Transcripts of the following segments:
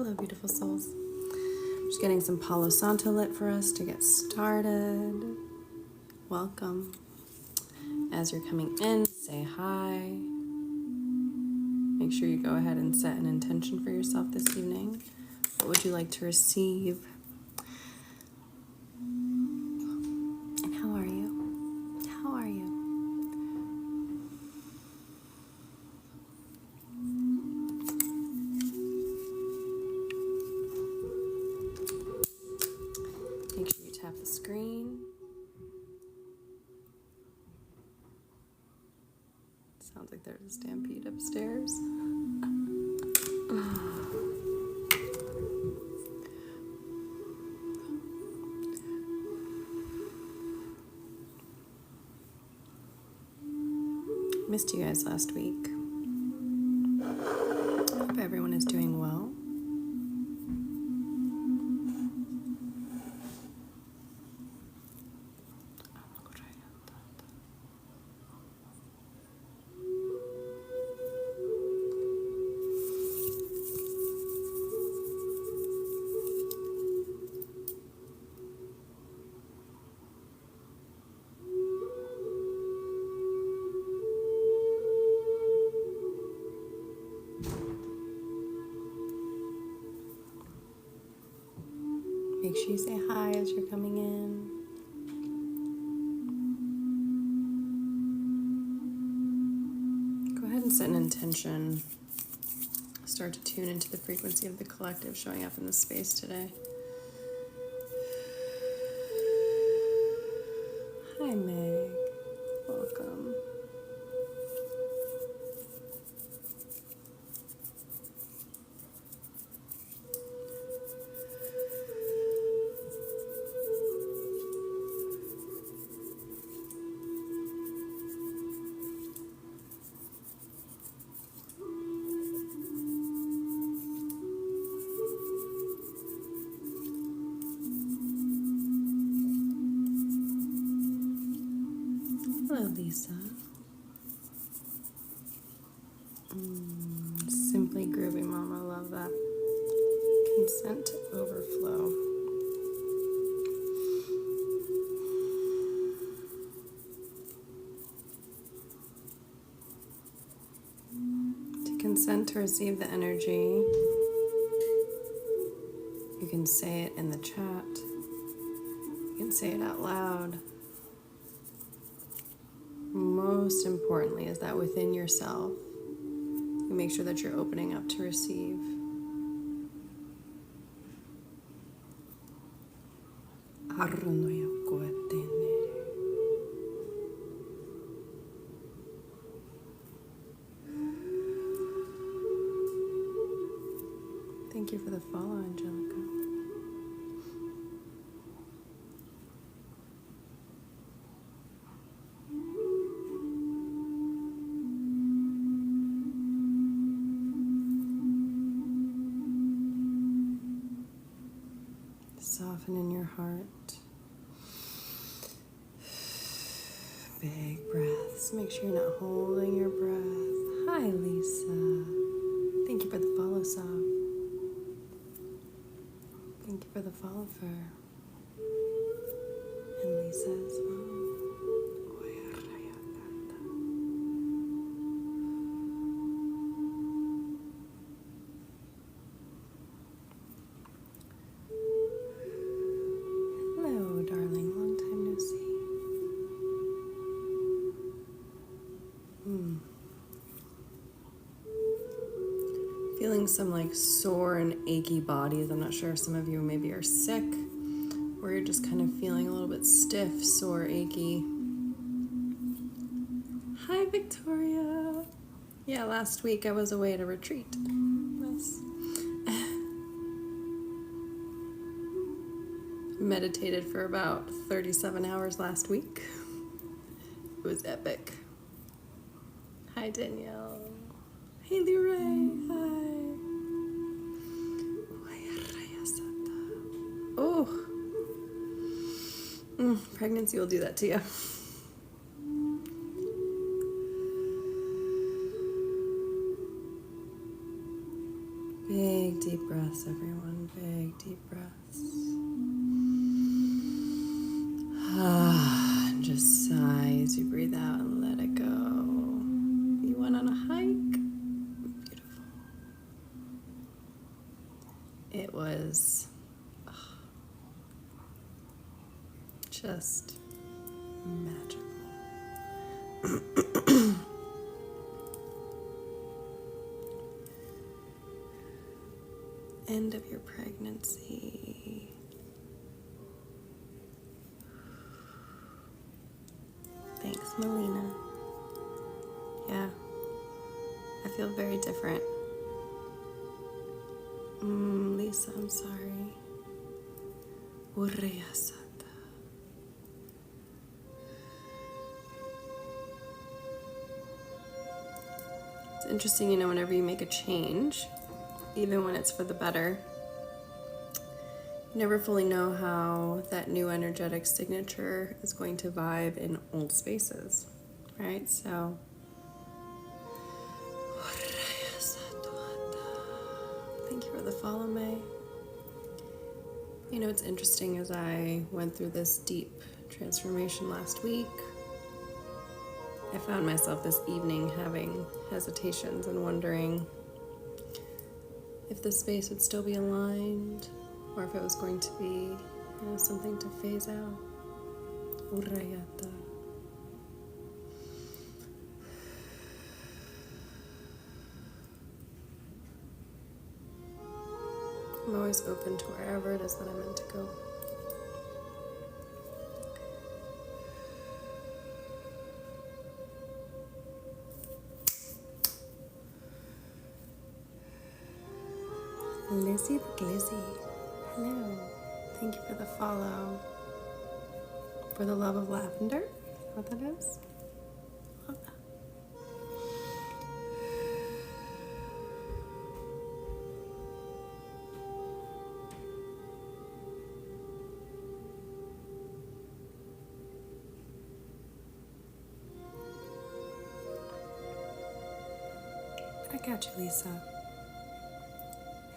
Hello, beautiful souls. Just getting some Palo Santo lit for us to get started. Welcome. As you're coming in, say hi. Make sure you go ahead and set an intention for yourself this evening. What would you like to receive? And how are you? How are you? Make sure you tap the screen. Sounds like there's a stampede upstairs. Missed you guys last week. Hope everyone is doing well. Make sure you say hi as you're coming in. Go ahead and set an intention. Start to tune into the frequency of the collective showing up in this space today. Hi, Meg. Welcome. Hello, Lisa. Simply groovy, Mama. Love that. Consent to overflow. To consent to receive the energy, you can say it in the chat. You can say it out loud. Most importantly is that within yourself, you make sure that you're opening up to receive. Thank you for the follow, Angelica. Soften in your heart. Big breaths. Make sure you're not holding your breath. Hi, Lisa. Thank you for the follow, Sob. Thank you for the follow, Fur. And Lisa as well. Hello, darling. Long time no see. Feeling some like sore and achy bodies. I'm not sure if some of you maybe are sick or you're just kind of feeling a little bit stiff, sore, achy. Hi, Victoria. Yeah, last week I was away at a retreat. Yes. Meditated for about 37 hours last week. It was epic. Hi, Danielle. Hey, Leray. Hi. Oh. Pregnancy will do that to you. Big deep breaths, everyone. Big deep breaths. And just sigh as you breathe out and let it go. You went on a hike. Beautiful. It was just magical. End of your pregnancy. Thanks, Melina. Yeah, I feel very different. Lisa, I'm sorry. Ureyasata. It's interesting, whenever you make a change, even when it's for the better, you never fully know how that new energetic signature is going to vibe in old spaces, right? So, thank you for the follow, May. It's interesting, as I went through this deep transformation last week, I found myself this evening having hesitations and wondering if the space would still be aligned, or if it was going to be, something to phase out. Urayata. I'm always open to wherever it is that I'm meant to go. Lizzie the Glizzy. Hello. Thank you for the follow. For the love of lavender? Is that what that is? Love that. I got you, Lisa.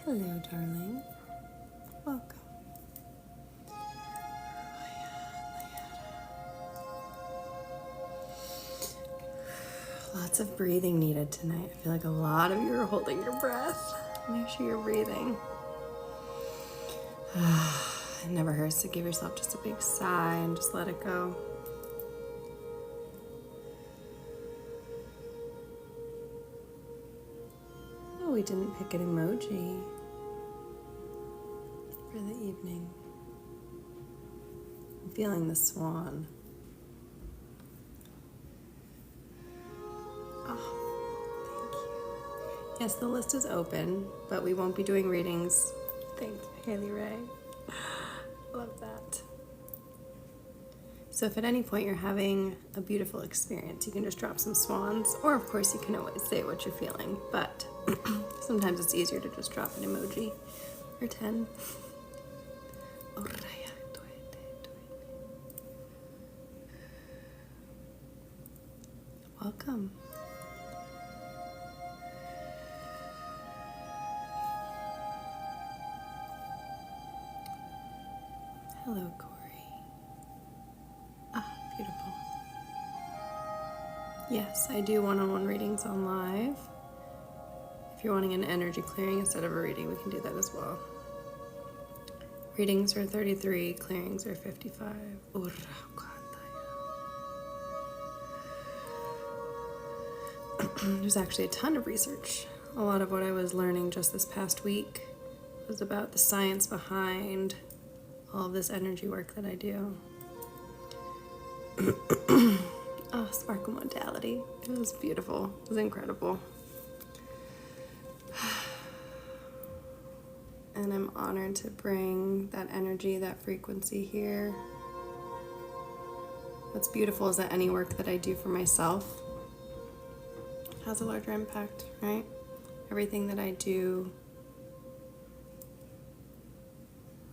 Hello, darling. Welcome. Lots of breathing needed tonight. I feel like a lot of you are holding your breath. Make sure you're breathing. It never hurts to give yourself just a big sigh and just let it go. Oh, we didn't pick an emoji for the evening. I'm feeling the swan. Yes, the list is open, but we won't be doing readings. Thank you, Haley Ray. Love that. So if at any point you're having a beautiful experience, you can just drop some swans, or of course you can always say what you're feeling, but sometimes it's easier to just drop an emoji or 10. Welcome. Hello, Corey. Beautiful. Yes, I do one-on-one readings on live. If you're wanting an energy clearing instead of a reading, we can do that as well. Readings are 33, clearings are 55. There's actually a ton of research. A lot of what I was learning just this past week was about the science behind all of this energy work that I do. Sparkle modality. It was beautiful. It was incredible. And I'm honored to bring that energy, that frequency here. What's beautiful is that any work that I do for myself has a larger impact, right? Everything that I do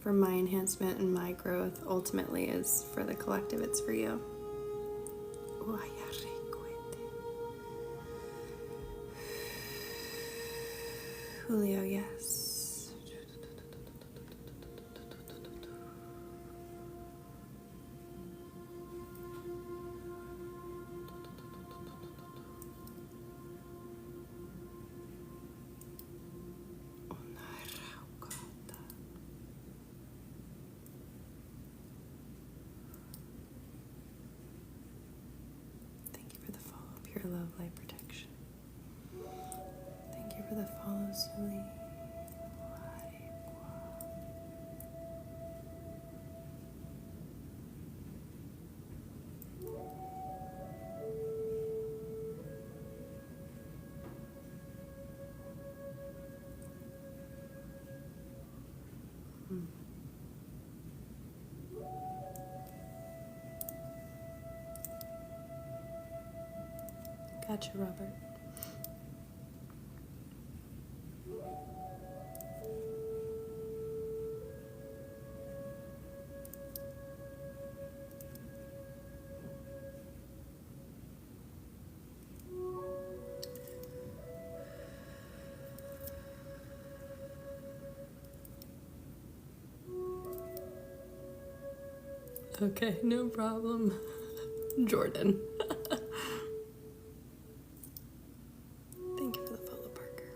for my enhancement and my growth ultimately is for the collective, it's for you. Julio, yes. for love, light, protection. Thank you for the follow, Suli. Gotcha, Robert. Okay, no problem. Jordan. Thank you for the follow, Parker.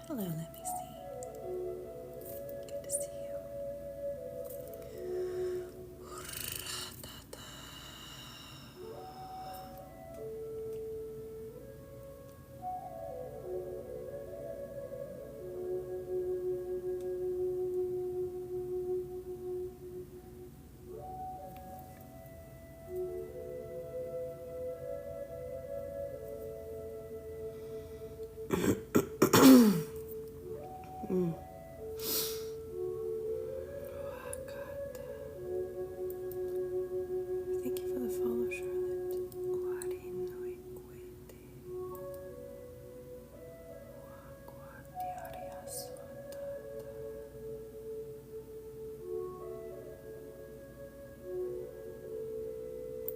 Hello, let me see. Good to see you. Thank you for the follow, Charlotte.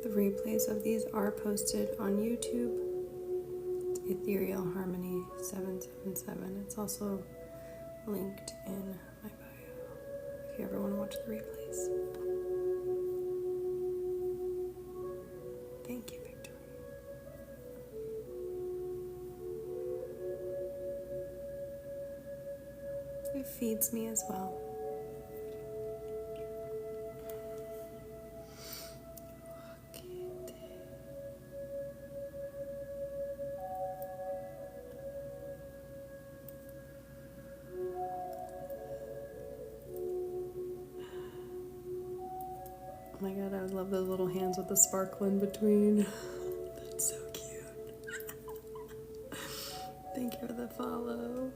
The replays of these are posted on YouTube. It's Ethereal Harmony 777. It's also linked in my bio if you ever want to watch the replays. Thank you, Victoria. It feeds me as well. Oh my god, I would love those little hands with the sparkle in between. That's so cute. Thank you for the follow.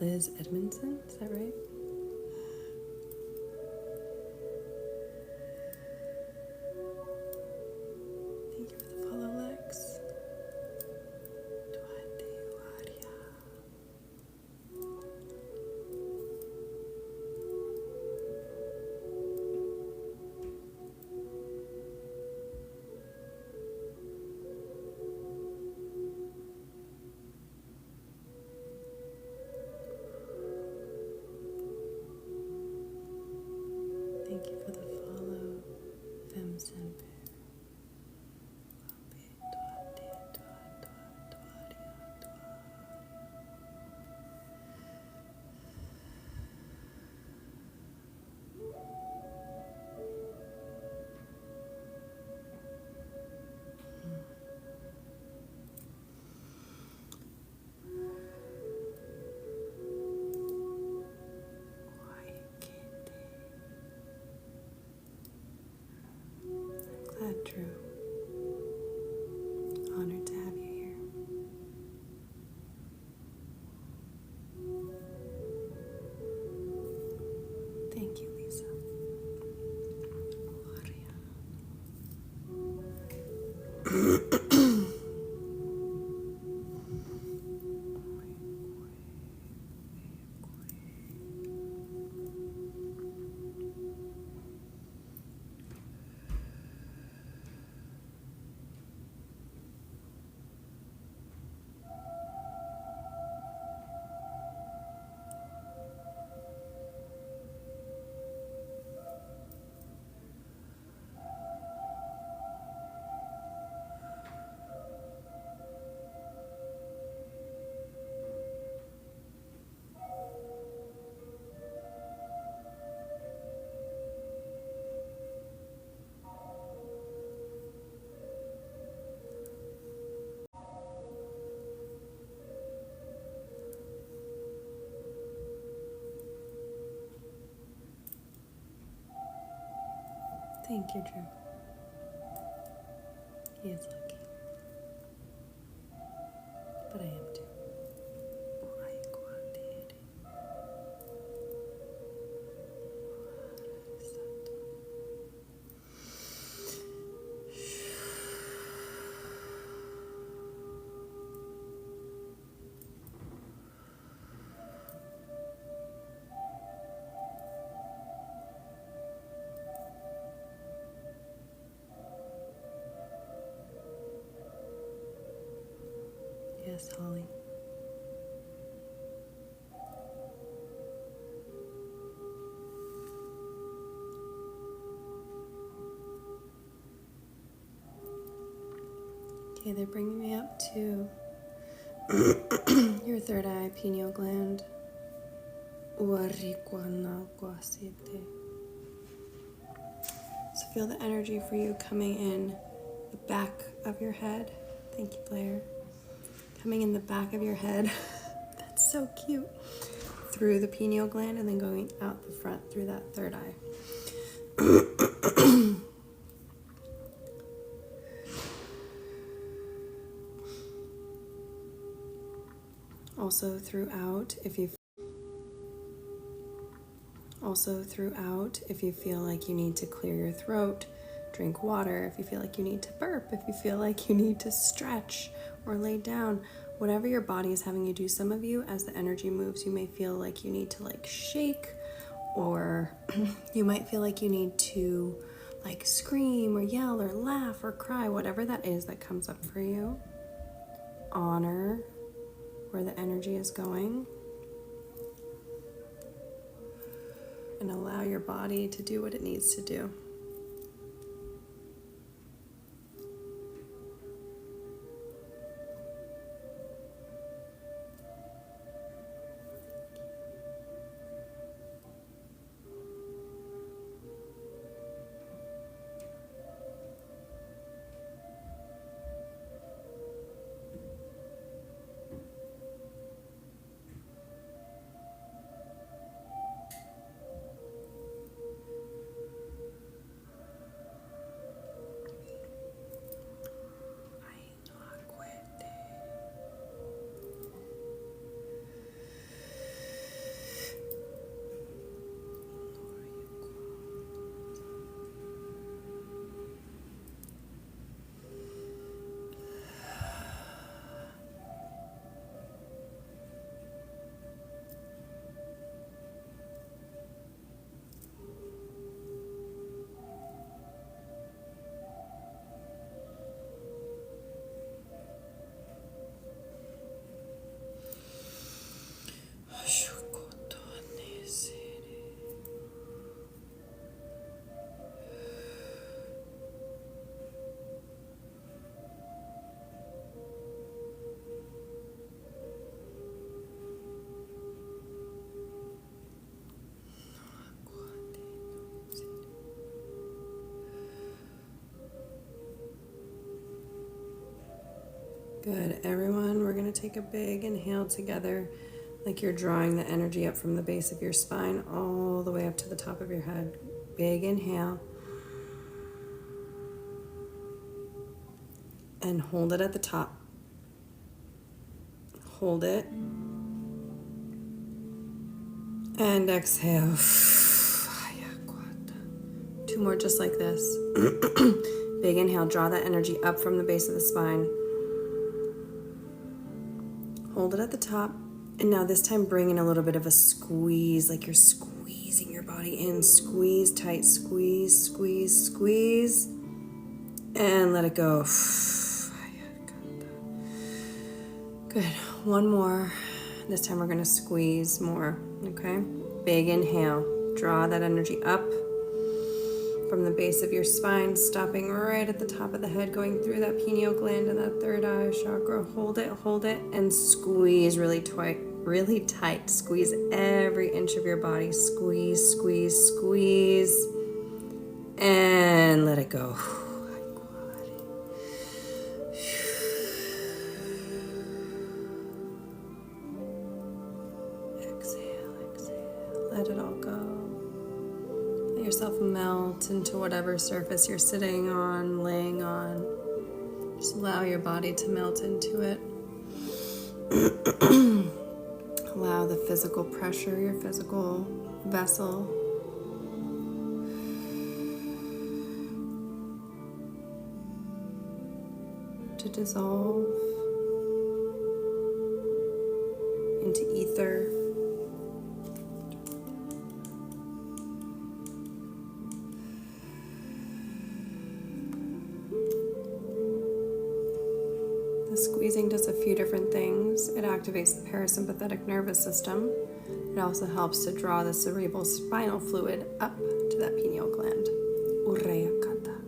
Liz Edmondson, is that right? Thank you for the follow, Lex. Thank you for the follow, Fem Semper. Glad, Drew. Honored to have you here. Thank you, Lisa. Thank you, Drew. He is lucky. But I am too. Yes, Holly. Okay, they're bringing me up to your third eye, pineal gland. So feel the energy for you coming in the back of your head. Thank you, Blair. Coming in the back of your head. That's so cute. Through the pineal gland and then going out the front through that third eye. Also throughout, if you feel like you need to clear your throat, drink water, if you feel like you need to burp, if you feel like you need to stretch or lay down, whatever your body is having you do. Some of you, as the energy moves, you may feel like you need to like shake, or you might feel like you need to like scream or yell or laugh or cry, whatever that is that comes up for you. Honor where the energy is going and allow your body to do what it needs to do. Good, everyone, we're going to take a big inhale together, like you're drawing the energy up from the base of your spine all the way up to the top of your head. Big inhale. And hold it at the top. Hold it. And exhale. 2 more just like this. Big inhale, draw that energy up from the base of the spine. Hold it at the top, and now this time bring in a little bit of a squeeze, like you're squeezing your body in. Squeeze tight, squeeze, squeeze, squeeze, and let it go. Good, 1 more. This time we're gonna squeeze more, okay? Big inhale, draw that energy up from the base of your spine, stopping right at the top of the head, going through that pineal gland and that third eye chakra. Hold it, and squeeze really tight. Squeeze every inch of your body. Squeeze, squeeze, squeeze, and let it go. Exhale, exhale. Let it all go. Let yourself melt into whatever surface you're sitting on, laying on. Just allow your body to melt into it. Allow the physical pressure, your physical vessel, to dissolve into ether. The squeezing does a few different things. It activates the parasympathetic nervous system. It also helps to draw the cerebral spinal fluid up to that pineal gland. Ureyakata.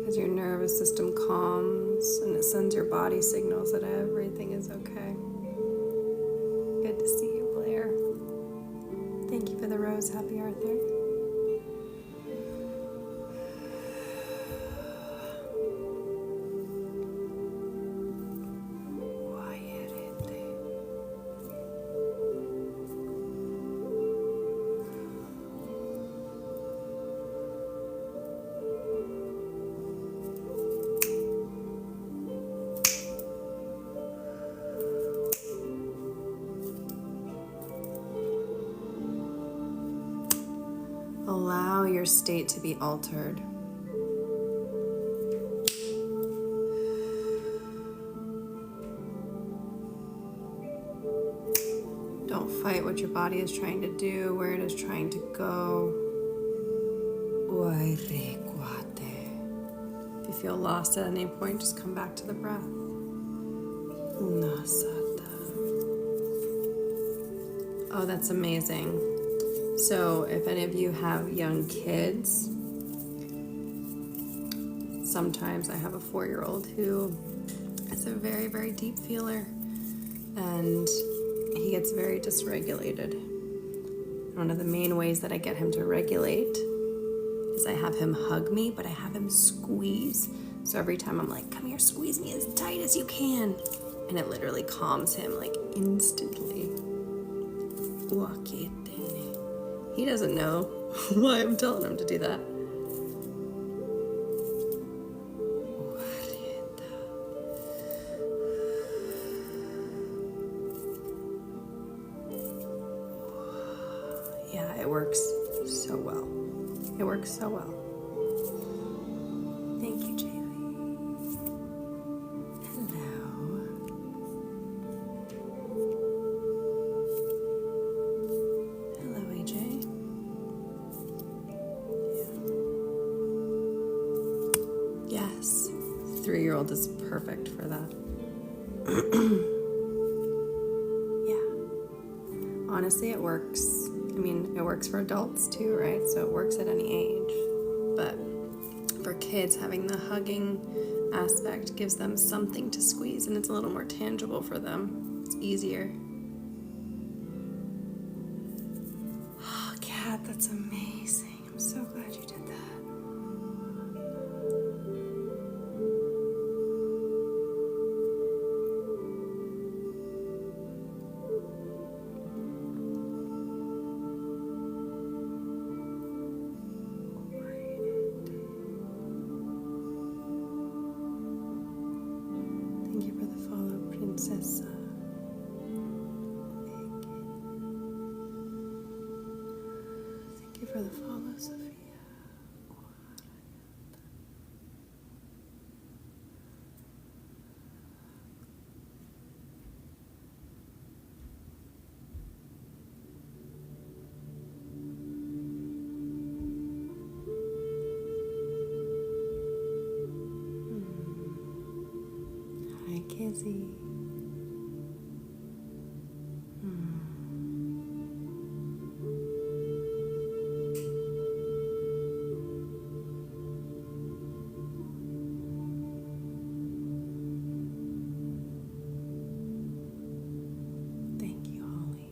As your nervous system calms and it sends your body signals that everything is okay. Good to see you, Blair. Thank you for the rose, Happy Arthur. Allow your state to be altered. Don't fight what your body is trying to do, where it is trying to go. If you feel lost at any point, just come back to the breath. Oh, that's amazing. So if any of you have young kids, sometimes I have a 4-year-old who is a very, very deep feeler, and he gets very dysregulated. One of the main ways that I get him to regulate is I have him hug me, but I have him squeeze. So every time I'm like, come here, squeeze me as tight as you can. And it literally calms him like instantly. He doesn't know why I'm telling him to do that. Yeah, it works so well. It works so well. Thank you, Jaylee. Hello. Hello, AJ. Yes, 3-year-old is perfect for that. Yeah. Honestly, it works. I mean, it works for adults too, right? So it works at any age. But for kids, having the hugging aspect gives them something to squeeze, and it's a little more tangible for them. It's easier. Oh, Kat, that's amazing. I'm so glad you did that. Thank you for the follow, Princessa. Thank you for the follow, Sophia. Hi, Kizzy. Thank you, Holly.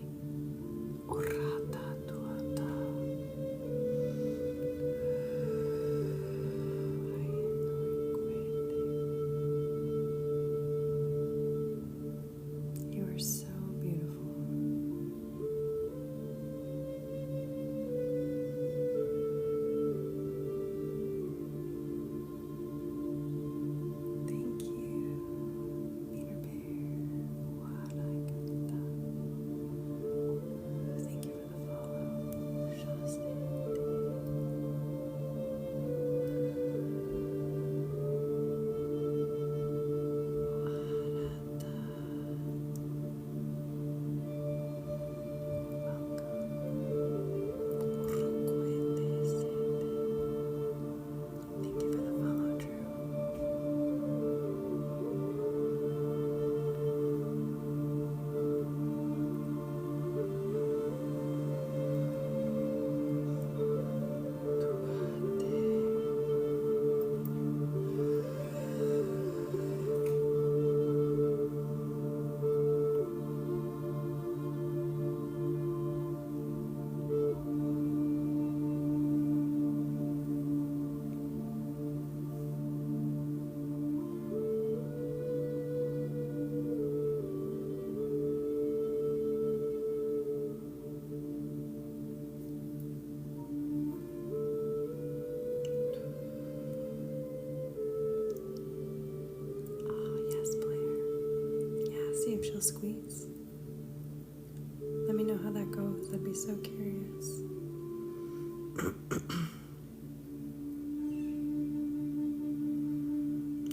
be so curious.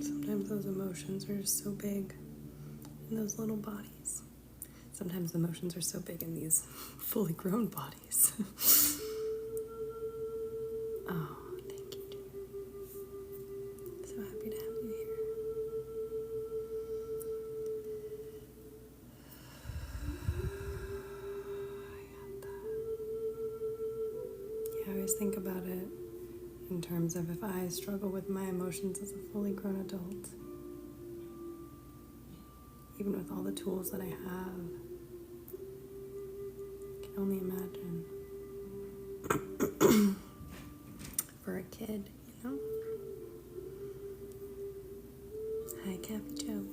Sometimes those emotions are just so big in those little bodies. Sometimes the emotions are so big in these fully grown bodies. Oh, thank you, dear. So happy to have you here. Yeah, I always think about it in terms of if I struggle with my emotions as a fully grown adult, even with all the tools that I have, I can only imagine for a kid, you know? Hi, Cappy Joe.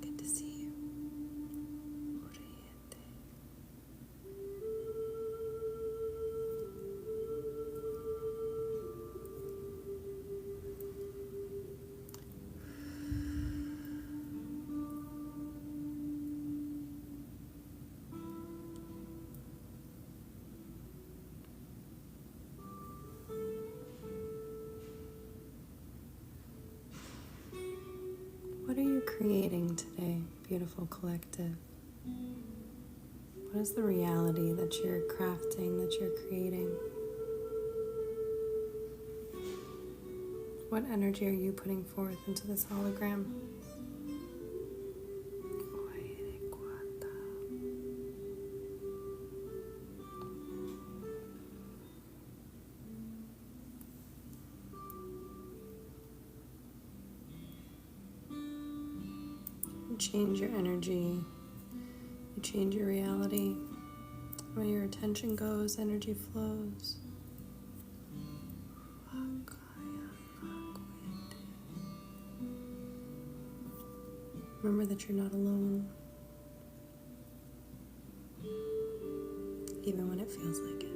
Good to see you. What are you creating today, beautiful collective? What is the reality that you're crafting, that you're creating? What energy are you putting forth into this hologram? You change your energy, you change your reality. Where your attention goes, energy flows. Remember that you're not alone, even when it feels like it.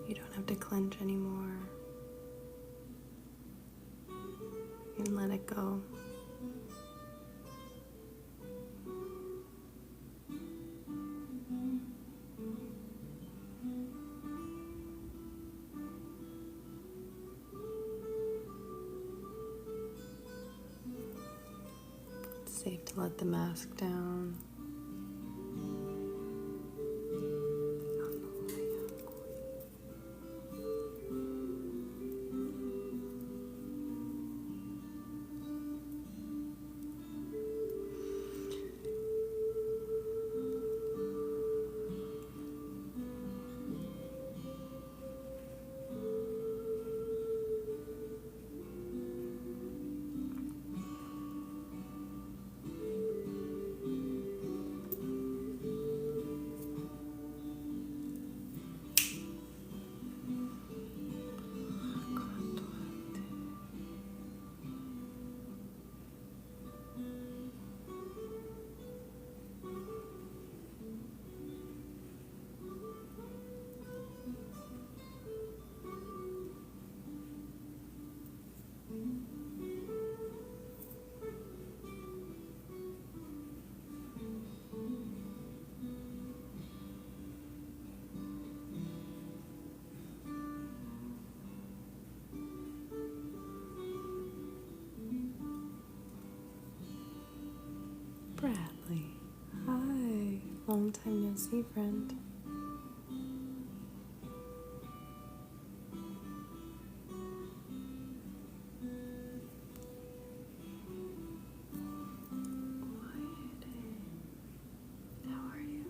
You don't have to clench anymore. You can let it go. It's safe to let the mask down. Long time no see, friend. How are you?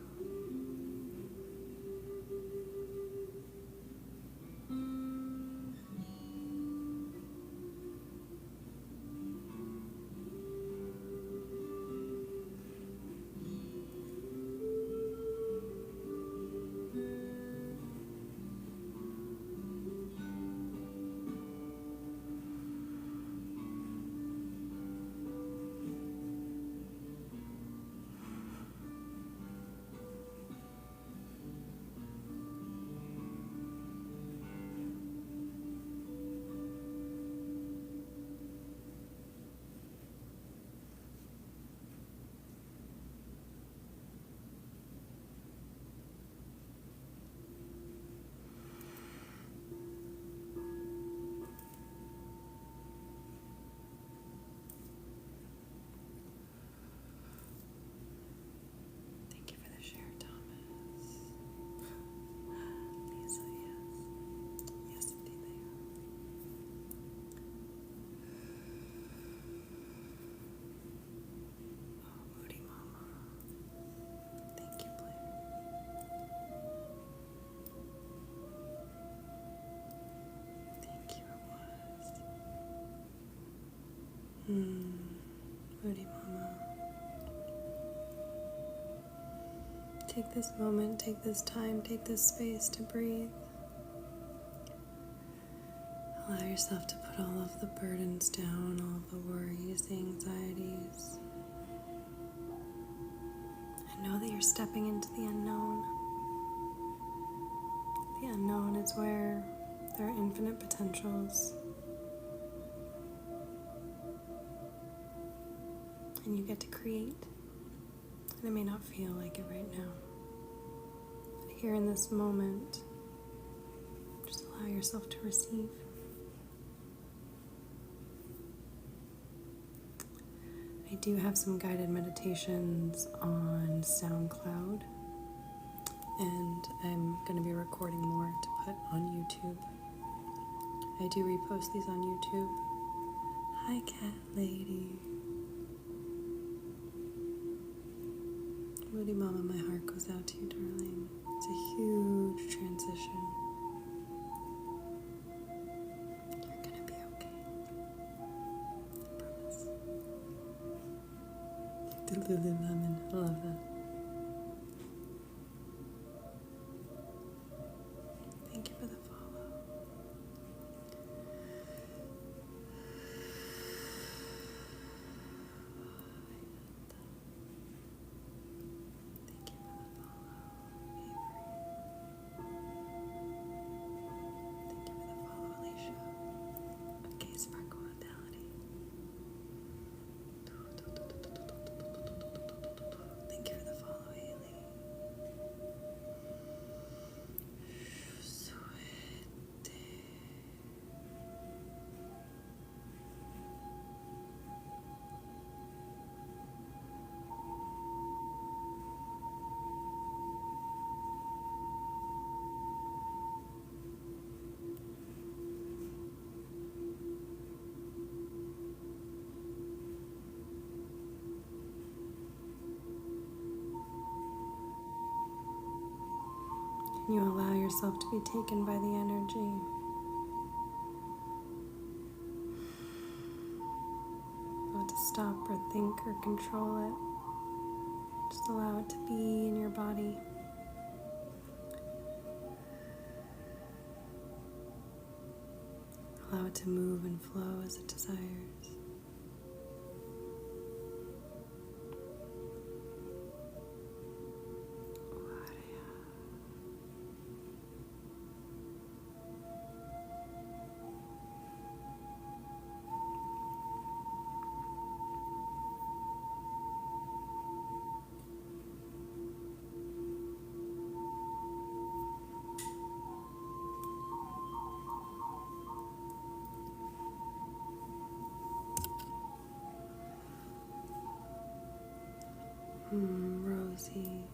Thank you for the share, Thomas. Lisa, yes. Yes, indeed they are. Oh, Moody Mama. Thank you, Blair. Thank you, it was. Moody Mama. Take this moment, take this time, take this space to breathe. Allow yourself to put all of the burdens down, all of the worries, the anxieties. And know that you're stepping into the unknown. The unknown is where there are infinite potentials. And you get to create. And it may not feel like it right now. But here in this moment, just allow yourself to receive. I do have some guided meditations on SoundCloud, and I'm going to be recording more to put on YouTube. I do repost these on YouTube. Hi, cat lady. Moody Mama, my heart goes out to you, darling. It's a huge transition. You're gonna be okay. I promise. Lululemon, I love that. Thank you for the follow. Thank you for the follow, Avery. Thank you for the follow, Alicia. Okay, Sparkle Vitality. Thank you for the follow, Haley. Sweet. And you allow yourself to be taken by the energy. Not to stop or think or control it. Just allow it to be in your body. Allow it to move and flow as it desires. Rosie.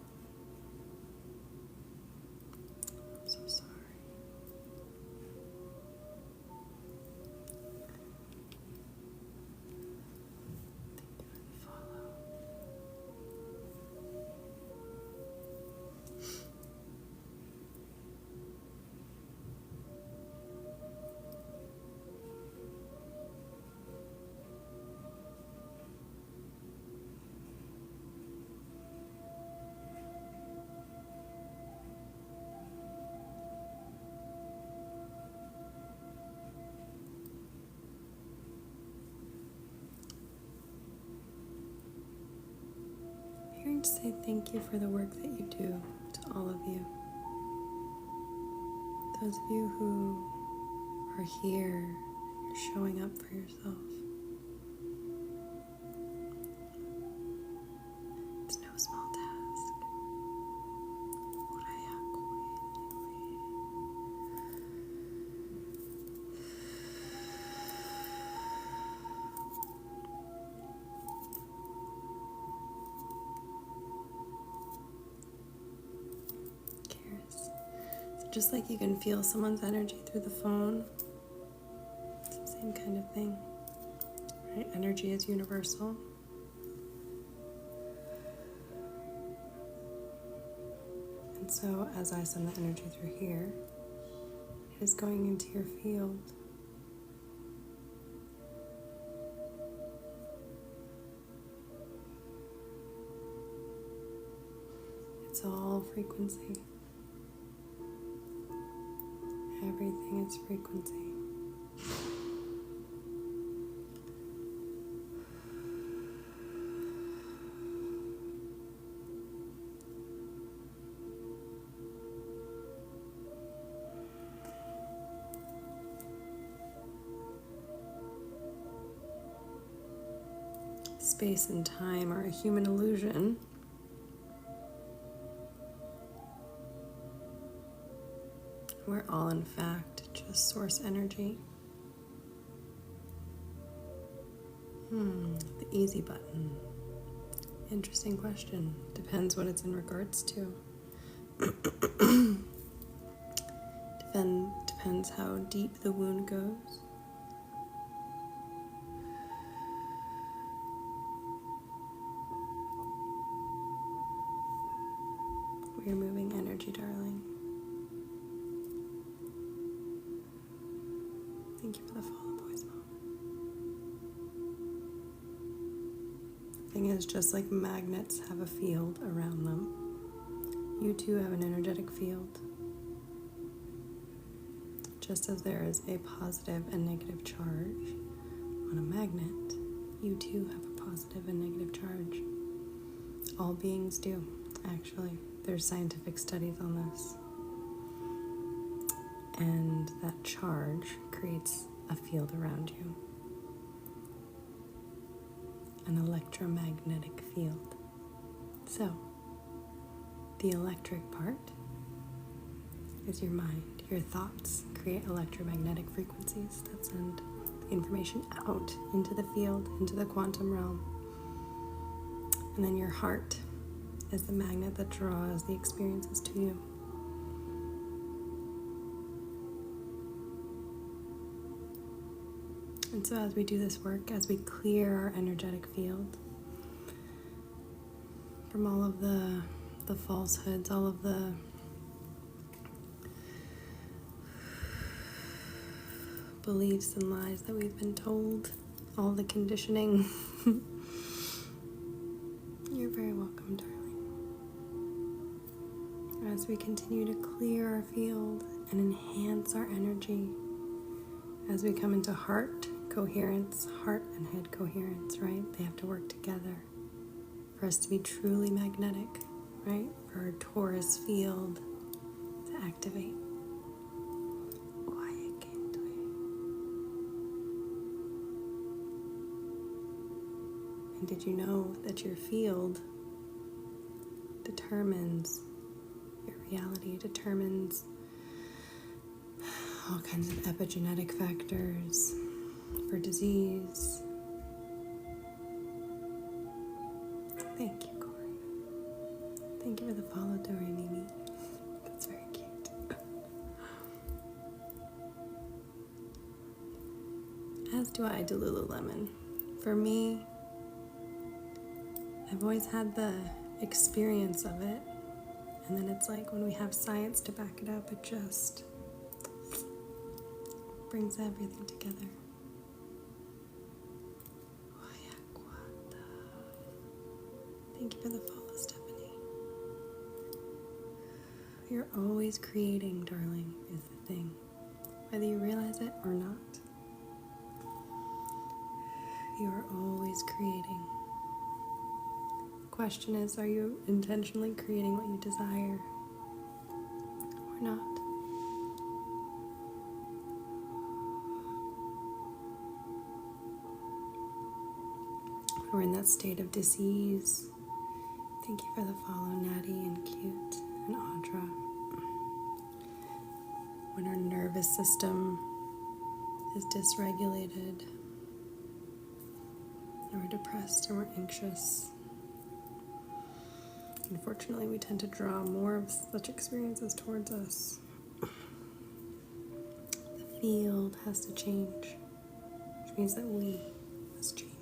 say thank you for the work that you do to all of you. Those of you who are here, you're showing up for yourself. It's no small task. Cares. So just like you can feel someone's energy through the phone, it's the same kind of thing. Right? Energy is universal. And so as I send the energy through here, it is going into your field. It's all frequency. Everything is frequency. Space and time are a human illusion. We're all, in fact, just source energy. The easy button. Interesting question. Depends what it's in regards to. Depends how deep the wound goes. We're moving energy, darling. Thank you for the follow, boys, mom. The thing is, just like magnets have a field around them, you too have an energetic field. Just as there is a positive and negative charge on a magnet, you too have a positive and negative charge. All beings do, actually. There's scientific studies on this. And that charge creates a field around you. An electromagnetic field. So, the electric part is your mind. Your thoughts create electromagnetic frequencies that send the information out into the field, into the quantum realm. And then your heart is the magnet that draws the experiences to you. And so as we do this work, as we clear our energetic field from all of the falsehoods, all of the beliefs and lies that we've been told, all the conditioning, you're very welcome, darling. As we continue to clear our field and enhance our energy, as we come into heart coherence, heart and head coherence, right? They have to work together for us to be truly magnetic, right? For our Taurus field to activate. And did you know that your field determines your reality, determines all kinds of epigenetic factors for disease? Thank you, Corey. Thank you for the follow, Dory Mimi. That's very cute. As do I, Lululemon. For me, I've always had the experience of it, and then it's like when we have science to back it up, it just brings everything together. Thank you for the follow, Stephanie. You're always creating, darling, is the thing. Whether you realize it or not, you are always creating. question is, are you intentionally creating what you desire or not? We're in that state of dis-ease. Thank you for the follow, Natty and Cute and Audra. When our nervous system is dysregulated, and we're depressed and we're anxious, unfortunately, we tend to draw more of such experiences towards us. The field has to change, which means that we must change.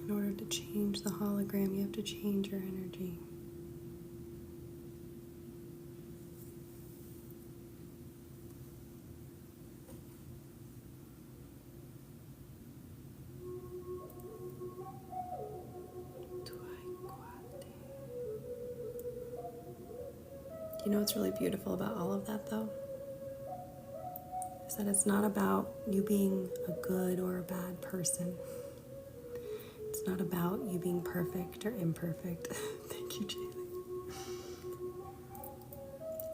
In order to change the hologram, you have to change your energy. You know what's really beautiful about all of that, though? Is that it's not about you being a good or a bad person. It's not about you being perfect or imperfect. Thank you, Jaylee.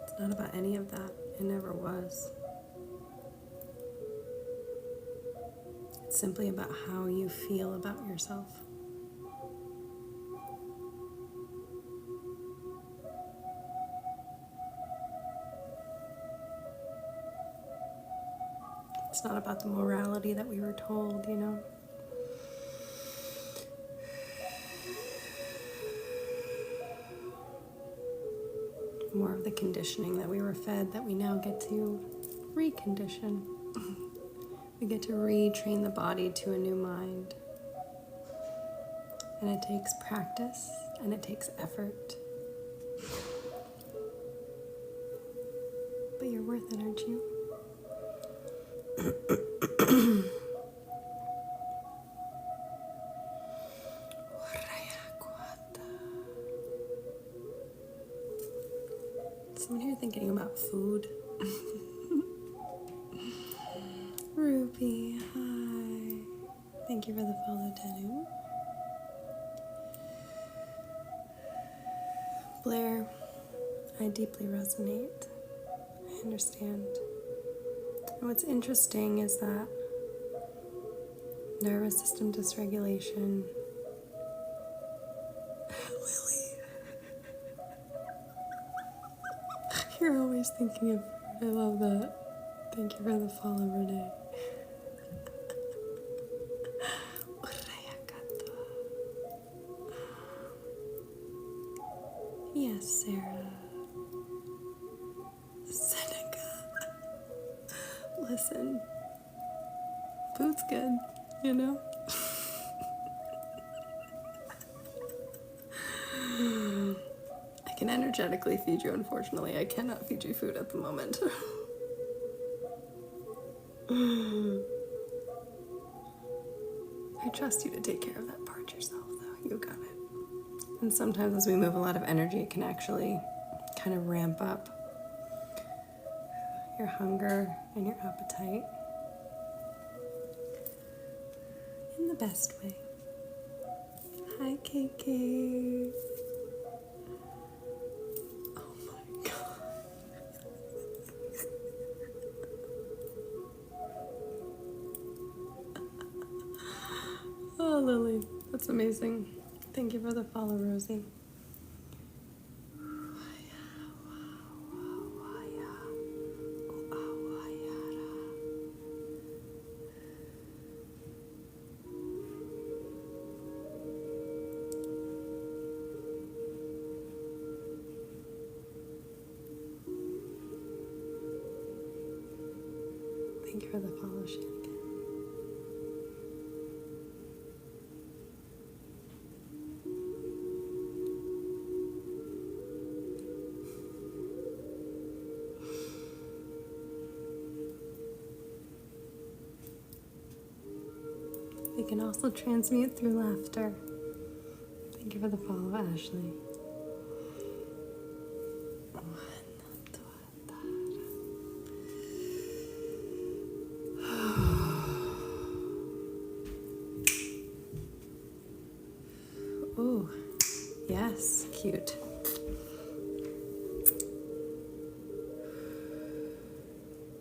It's not about any of that. It never was. It's simply about how you feel about yourself. It's not about the morality that we were told, you know? More of the conditioning that we were fed that we now get to recondition. We get to retrain the body to a new mind. And it takes practice and it takes effort. But you're worth it, aren't you? Someone here thinking about food? Ruby, hi. Thank you for the follow, Tenu. Blair, I deeply resonate. I understand. And what's interesting is that nervous system dysregulation. Lily. You're always thinking of food. I love that. Thank you for the follow, Renee. Yes, Sarah. Seneca. Listen, food's good, you know? I can energetically feed you, unfortunately. I cannot feed you food at the moment. I trust you to take care of that part yourself, though. You got it. And sometimes as we move a lot of energy, it can actually kind of ramp up your hunger and your appetite in the best way. Hi, KK. Oh my God. Oh, Lily, that's amazing. Thank you for the follow, Rosie. Thank you for the follow, Shannon. We can also transmute through laughter. Thank you for the follow, Ashley. Yes, cute.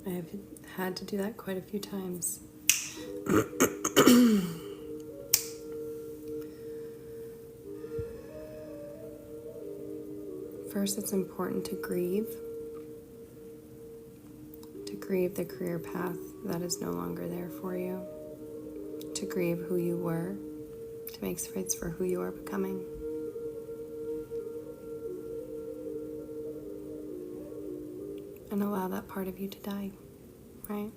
I've had to do that quite a few times. First, it's important to grieve the career path that is no longer there for you, to grieve who you were, to make space for who you are becoming. And allow that part of you to die, right?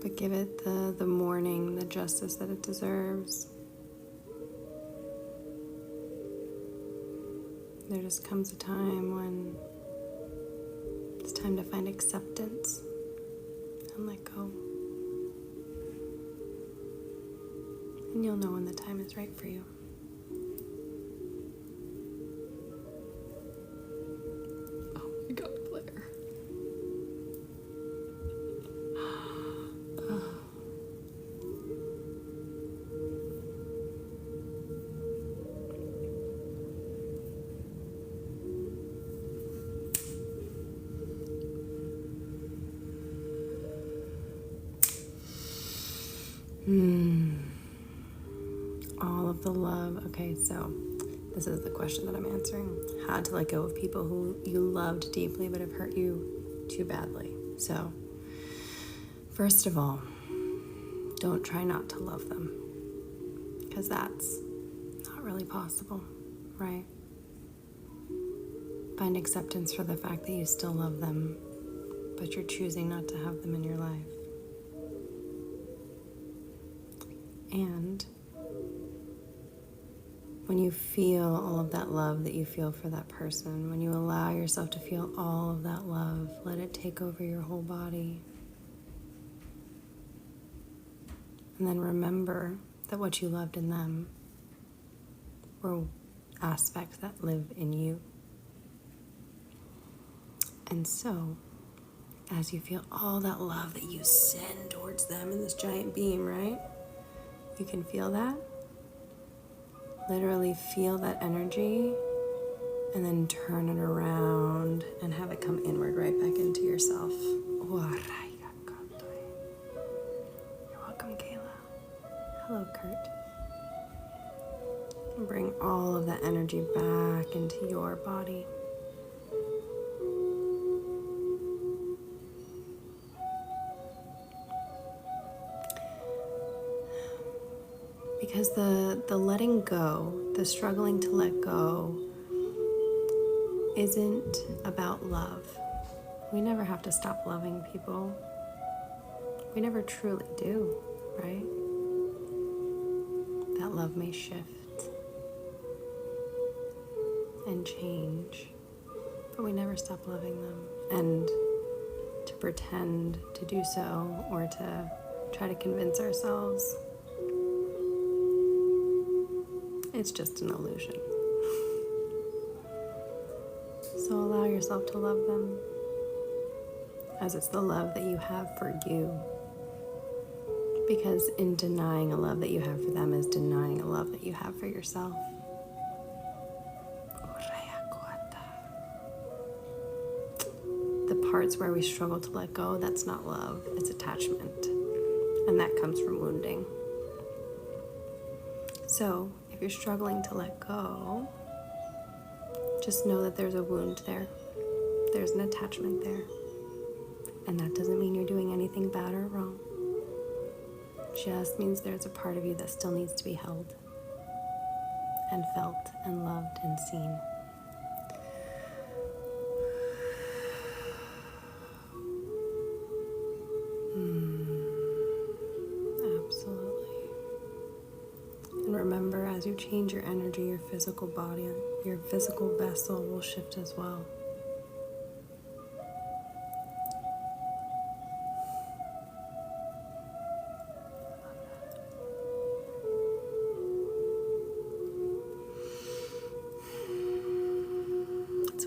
But give it the mourning, the justice that it deserves. There just comes a time when it's time to find acceptance and let go. And you'll know when the time is right for you. Oh my God, Blair. All of the love. Okay, so this is the question that I'm answering. How to let go of people who you loved deeply but have hurt you too badly. So, first of all, don't try not to love them, because that's not really possible, right? Find acceptance for the fact that you still love them, but you're choosing not to have them in your life. And when you feel all of that love that you feel for that person, when you allow yourself to feel all of that love, let it take over your whole body. And then remember that what you loved in them were aspects that live in you. And so, as you feel all that love that you send towards them in this giant beam, right? You can feel that. Literally feel that energy and then turn it around and have it come inward right back into yourself. You're welcome, Kayla. Hello, Kurt. And bring all of that energy back into your body. Because the letting go, the struggling to let go, isn't about love. We never have to stop loving people. We never truly do, right? That love may shift and change, but we never stop loving them. And to pretend to do so or to try to convince ourselves, it's just an illusion. So allow yourself to love them, as it's the love that you have for you. Because in denying a love that you have for them is denying a love that you have for yourself. The parts where we struggle to let go, that's not love, it's attachment. And that comes from wounding. So, if you're struggling to let go, just know that there's a wound there. There's an attachment there. And that doesn't mean you're doing anything bad or wrong. Just means there's a part of you that still needs to be held and felt and loved and seen. Absolutely. And remember, as you change your energy, your physical body, your physical vessel will shift as well.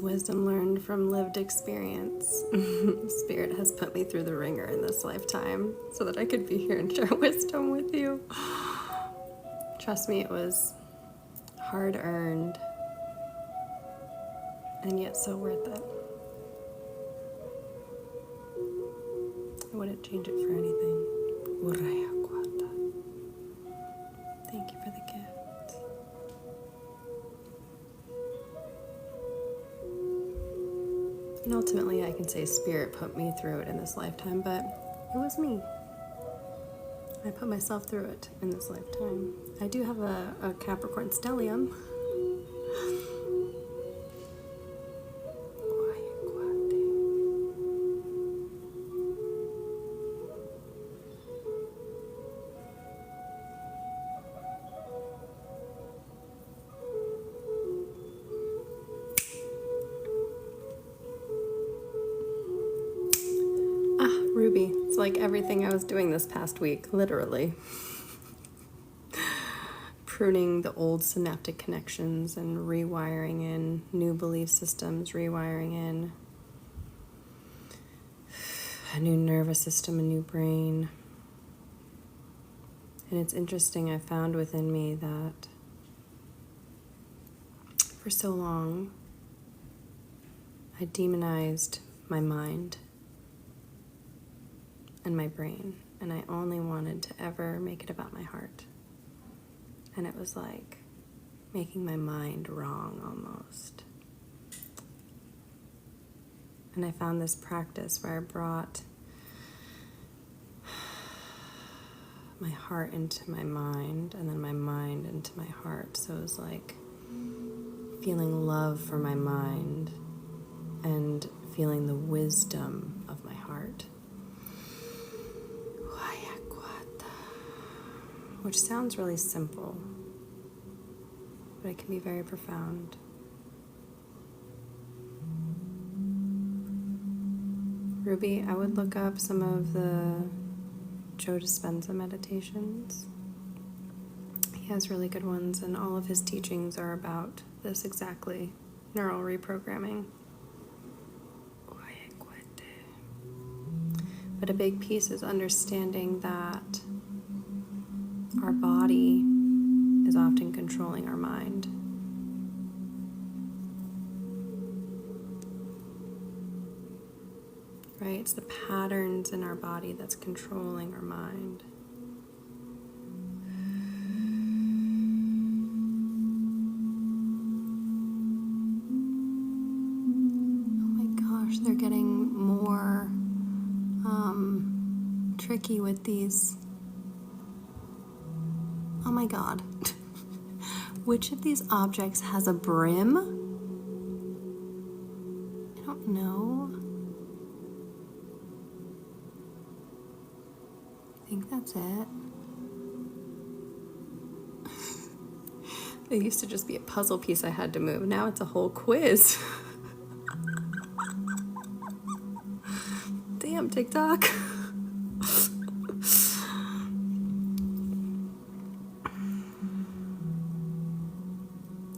wisdom learned from lived experience. Spirit has put me through the ringer in this lifetime so that I could be here and share wisdom with you. Trust me, it was hard earned and yet so worth it. I wouldn't change it for anything. Thank you for the gift. And ultimately, I can say Spirit put me through it in this lifetime, but it was me. I put myself through it in this lifetime. I do have a Capricorn stellium. Ruby, it's like everything I was doing this past week, literally. Pruning the old synaptic connections and rewiring in new belief systems, rewiring in a new nervous system, a new brain. And it's interesting, I found within me that for so long, I demonized my mind and my brain, and I only wanted to ever make it about my heart. And it was like making my mind wrong almost. And I found this practice where I brought my heart into my mind and then my mind into my heart. So it was like feeling love for my mind and feeling the wisdom of my heart. Which sounds really simple, but it can be very profound. Ruby, I would look up some of the Joe Dispenza meditations. He has really good ones, and all of his teachings are about this exactly, neural reprogramming. But a big piece is understanding that our body is often controlling our mind. Right? It's the patterns in our body that's controlling our mind. Oh my gosh, they're getting more tricky with these. Oh my God. Which of these objects has a brim? I don't know. I think that's it. It used to just be a puzzle piece I had to move. Now it's a whole quiz. Damn, TikTok.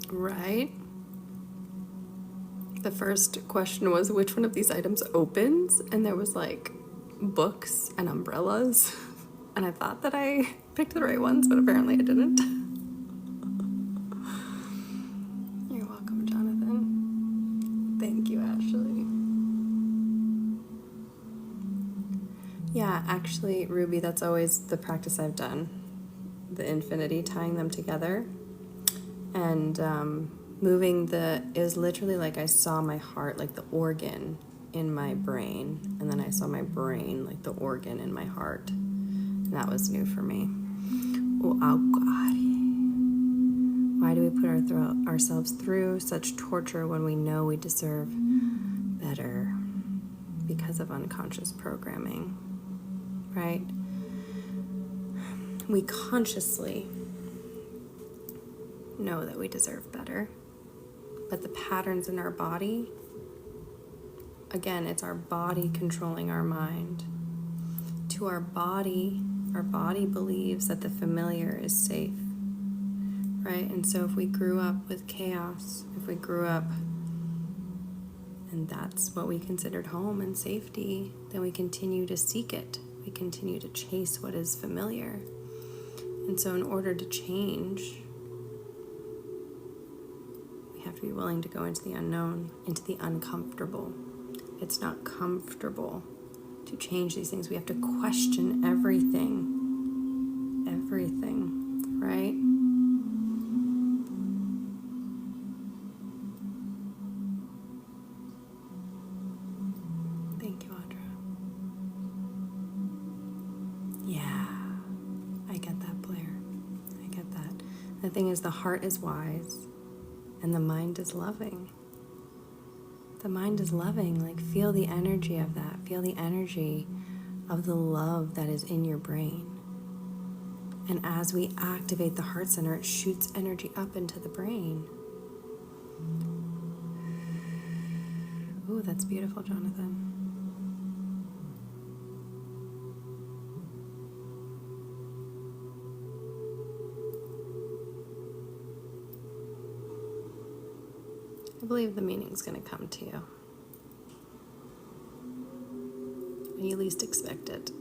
Right? The first question was, which one of these items opens? And there was like books and umbrellas. And I thought that I picked the right ones, but apparently I didn't. You're welcome, Jonathan. Thank you, Ashley. Yeah, actually, Ruby, that's always the practice I've done. The infinity, tying them together. And moving it was literally like I saw my heart, like the organ in my brain. And then I saw my brain, like the organ in my heart. And that was new for me. Oh, God. Why do we put ourselves through such torture when we know we deserve better? Because of unconscious programming, right? We consciously know that we deserve better, but the patterns in our body, again, it's our body controlling our mind. To our body believes that the familiar is safe, right? And so if we grew up with chaos, if we grew up and that's what we considered home and safety, then we continue to seek it. We continue to chase what is familiar. And so in order to change, we have to be willing to go into the unknown, into the uncomfortable. It's not comfortable to change these things. We have to question everything, right? Thank you, Audra. Yeah, I get that, Blair. I get that. The thing is, the heart is wise and the mind is loving. The mind is loving. Like, feel the energy of that. Feel the energy of the love that is in your brain. And as we activate the heart center, it shoots energy up into the brain. Ooh, that's beautiful, Jonathan. I believe the meaning's going to come to you when you least expect it.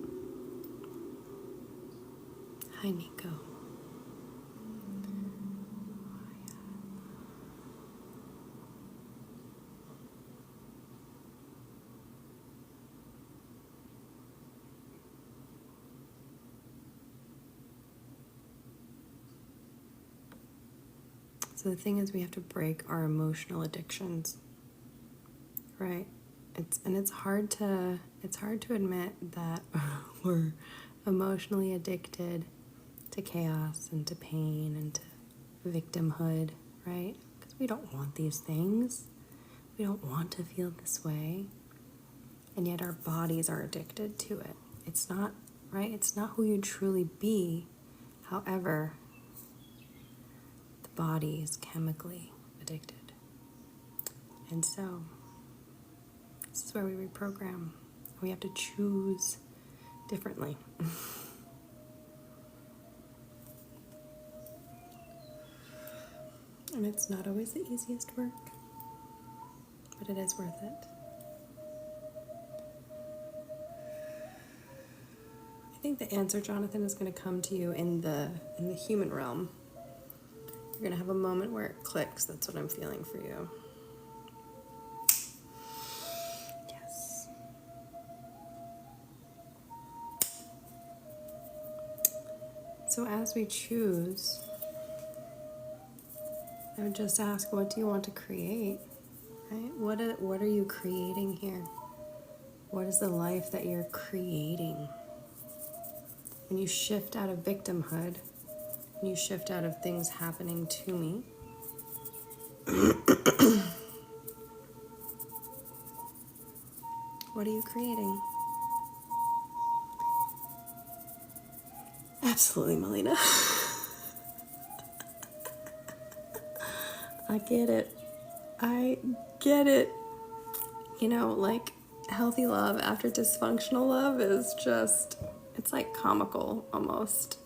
Hi, Nico. So the thing is, we have to break our emotional addictions, right? It's hard to admit that we're emotionally addicted to chaos and to pain and to victimhood, right? Because we don't want these things. We don't want to feel this way. And yet our bodies are addicted to it. It's not, right? It's not who you truly be. However, the body is chemically addicted. And so, this is where we reprogram. We have to choose differently. And it's not always the easiest work, but it is worth it. I think the answer, Jonathan, is going to come to you in the human realm. You're going to have a moment where it clicks. That's what I'm feeling for you. Yes. So as we choose, I would just ask, what do you want to create? Right? What are you creating here? What is the life that you're creating? When you shift out of victimhood, when you shift out of things happening to me, what are you creating? Absolutely, Melina. I get it. I get it. You know, like, healthy love after dysfunctional love is just, it's like comical almost.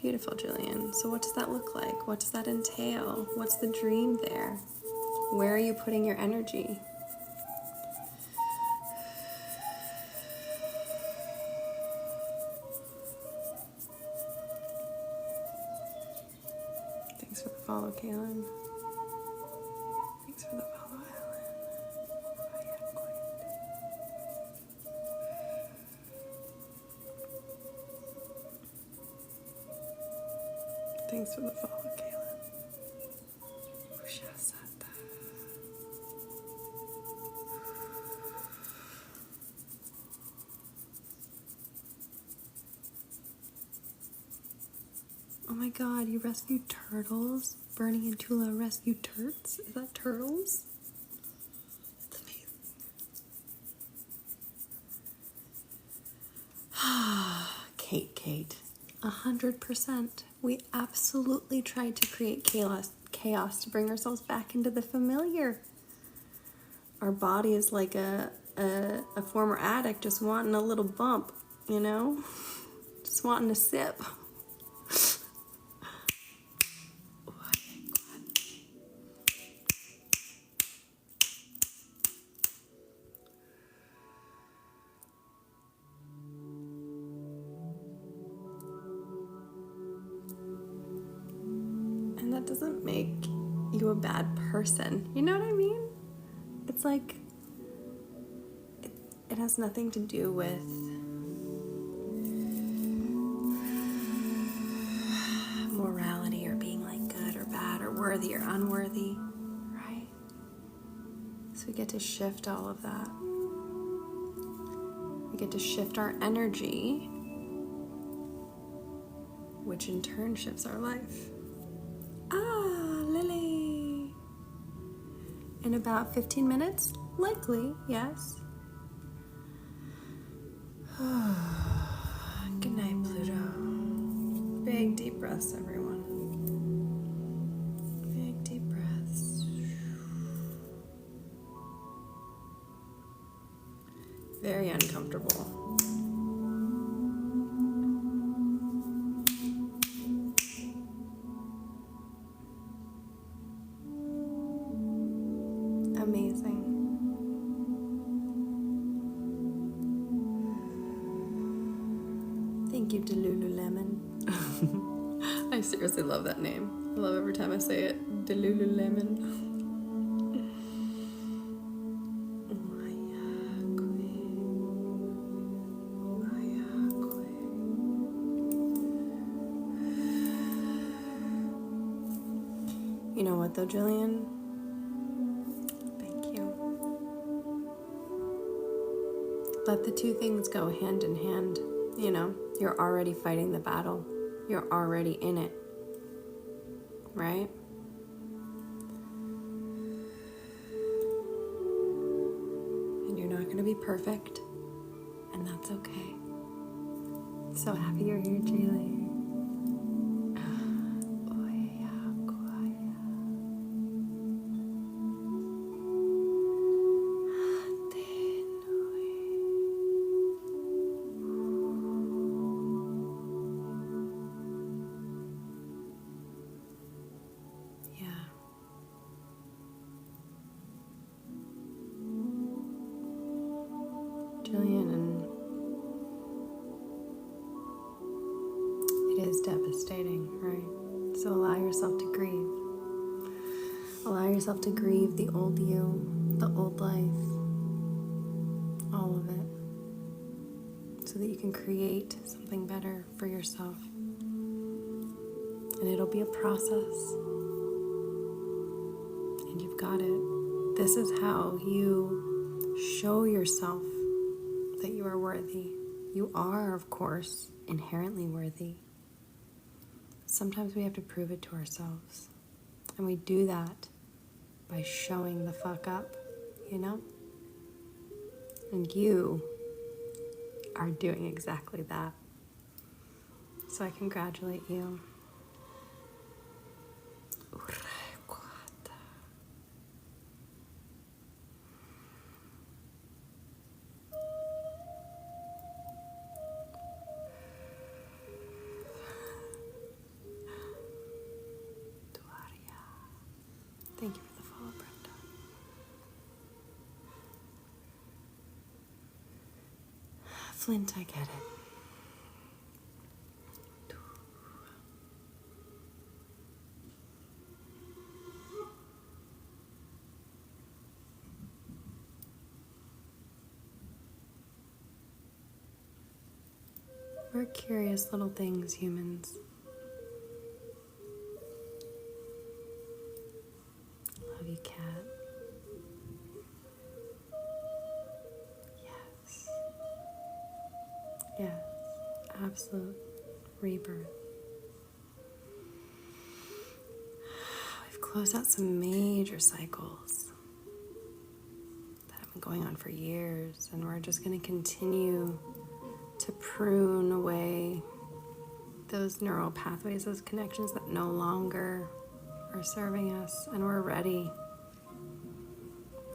Beautiful, Julian. So what does that look like? What does that entail? What's the dream there? Where are you putting your energy? Thanks for the follow, Kaylin. Thanks for the follow, Ellen. Thanks for the follow, Kaylin. Oh my god, you rescued turtles? Bernie and Tula rescued turts? Is that turtles? That's amazing. Kate. 100%. We absolutely tried to create chaos to bring ourselves back into the familiar. Our body is like a former addict just wanting a little bump, you know? Just wanting a sip. doesn't make you a bad person. You know what I mean? It's like, it has nothing to do with morality or being like good or bad or worthy or unworthy, right? So we get to shift all of that. We get to shift our energy, which in turn shifts our life. Lily. In about 15 minutes? Likely, yes. Good night, Pluto. Big deep breaths, everyone. Big deep breaths. Very uncomfortable. Amazing. Thank you, Delululemon. I seriously love that name. I love every time I say it. Delululemon. You know what though, Jillian? Thank you. Let the two things go hand in hand. You know, you're already fighting the battle. You're already in it. Right? And you're not going to be perfect. And that's okay. So happy you're here, Jaylee. Jillian, and it is devastating, right? So allow yourself to grieve. Allow yourself to grieve the old you, the old life, all of it, so that you can create something better for yourself. And it'll be a process. And you've got it. This is how you show yourself that you are worthy. You are, of course, inherently worthy. Sometimes we have to prove it to ourselves. And we do that by showing the fuck up, you know? And you are doing exactly that. So I congratulate you. Thank you for the follow, Brenda. Flint, I get it. We're curious little things, humans. Love you, cat. Yes. Yes. Absolute rebirth. We've closed out some major cycles that have been going on for years, and we're just going to continue to prune away those neural pathways, those connections that no longer are serving us, and we're ready.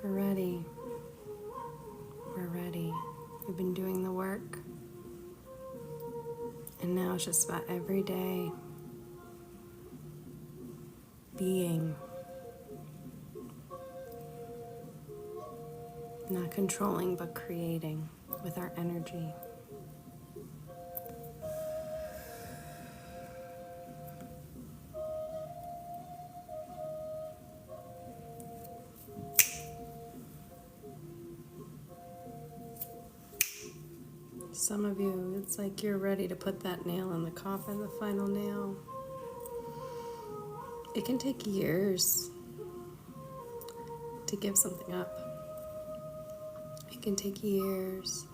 We're ready. We're ready. We've been doing the work, and now it's just about every day being, not controlling but creating with our energy. Some of you, it's like you're ready to put that nail in the coffin, the final nail. It can take years to give something up. It can take years.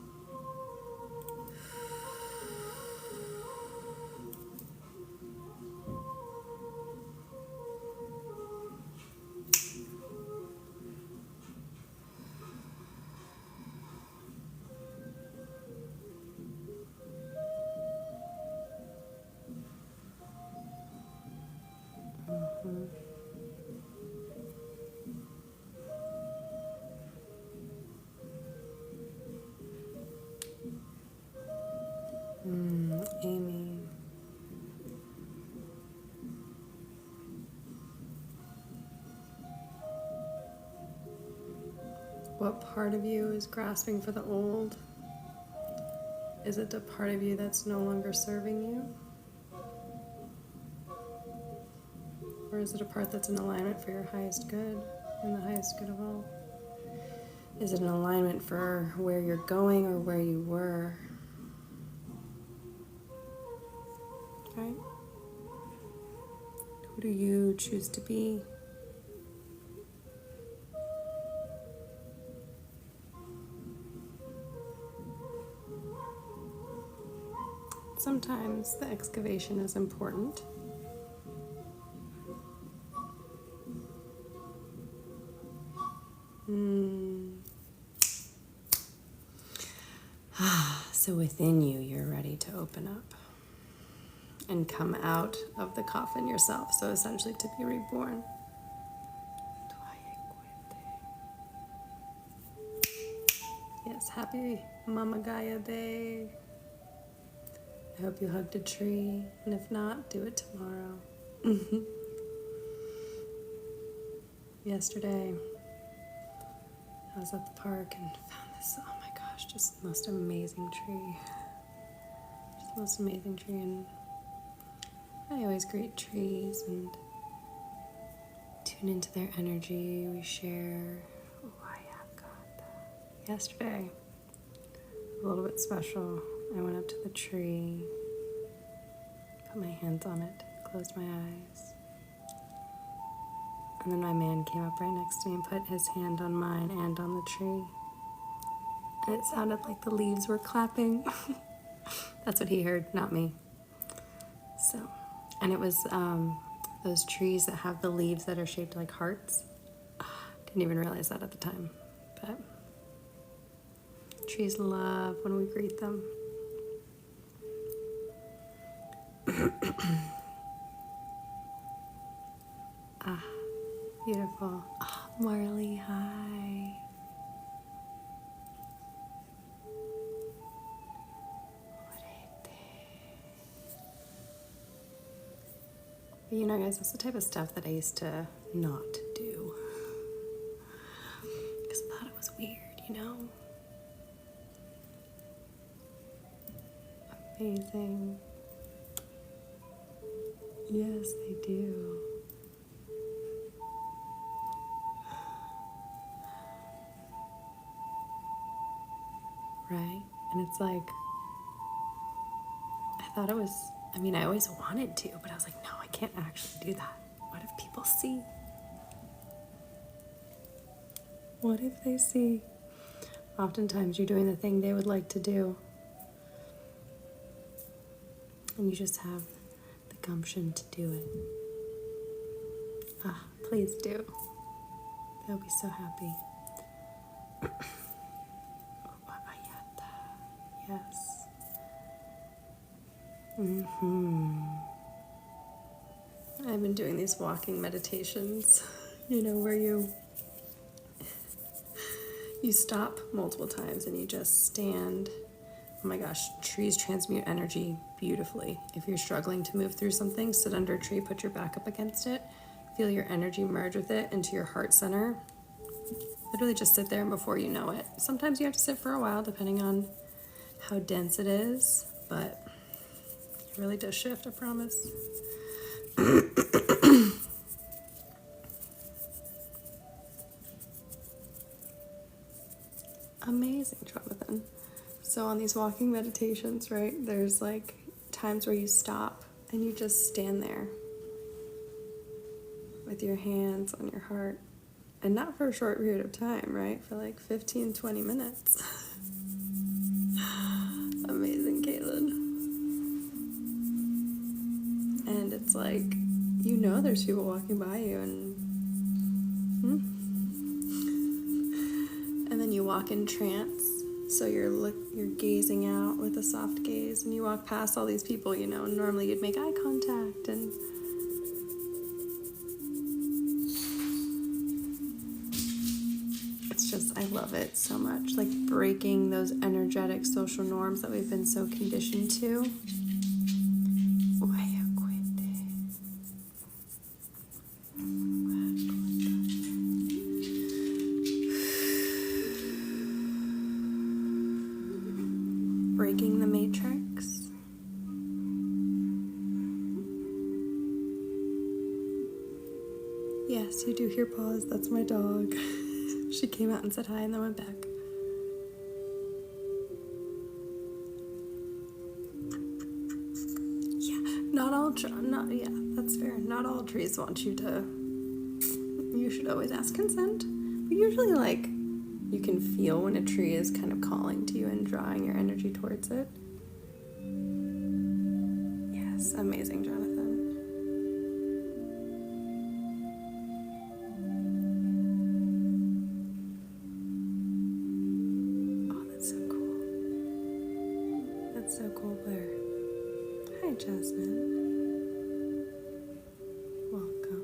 Amy. What part of you is grasping for the old? Is it the part of you that's no longer serving you? Or is it a part that's in alignment for your highest good and the highest good of all? Is it an alignment for where you're going or where you were? Right? Who do you choose to be? Sometimes the excavation is important. So within you, you're ready to open up and come out of the coffin yourself. So essentially to be reborn. Yes, happy Mama Gaia Day. I hope you hugged a tree, and if not, do it tomorrow. Yesterday, I was at the park and found this, oh my gosh, just the most amazing tree. Just the most amazing tree, and I always greet trees and tune into their energy. We share. Oh, I have got that. Yesterday, a little bit special. I went up to the tree, put my hands on it, closed my eyes. And then my man came up right next to me and put his hand on mine and on the tree. And it sounded like the leaves were clapping. That's what he heard, not me. So, and it was those trees that have the leaves that are shaped like hearts. Didn't even realize that at the time. But trees love when we greet them. Beautiful. Oh, Marley, hi. But you know, guys, that's the type of stuff that I used to not do. Because I thought it was weird, you know? Amazing. Yes, they do. Right? And it's like, I thought it was, I mean, I always wanted to, but I was like, no, I can't actually do that. What if people see? What if they see? Oftentimes you're doing the thing they would like to do. And you just have the gumption to do it. Please do. They'll be so happy. Yes. I've been doing these walking meditations, you know, where you stop multiple times and you just stand. Oh my gosh, trees transmute energy beautifully. If you're struggling to move through something, sit under a tree, put your back up against it, feel your energy merge with it into your heart center. Literally just sit there, and before you know it. Sometimes you have to sit for a while depending on how dense it is, but it really does shift, I promise. Amazing, Jonathan. So on these walking meditations, right, there's like times where you stop and you just stand there with your hands on your heart. And not for a short period of time, right? For like 15, 20 minutes. Amazing, Caitlin. And it's like, you know there's people walking by you and then you walk in trance. So you're gazing out with a soft gaze and you walk past all these people, you know, and normally you'd make eye contact and it's just, I love it so much. Like breaking those energetic social norms that we've been so conditioned to. Breaking the matrix. Yes, you do hear paws. That's my dog. She came out and said hi and then went back. Yeah, that's fair. Not all trees want you to. You should always ask consent. But usually, like, you can feel when a tree is kind of calling to you and drawing your energy towards it. Yes, amazing, Jonathan. Oh, that's so cool. That's so cool, Blair. Hi, Jasmine. Welcome.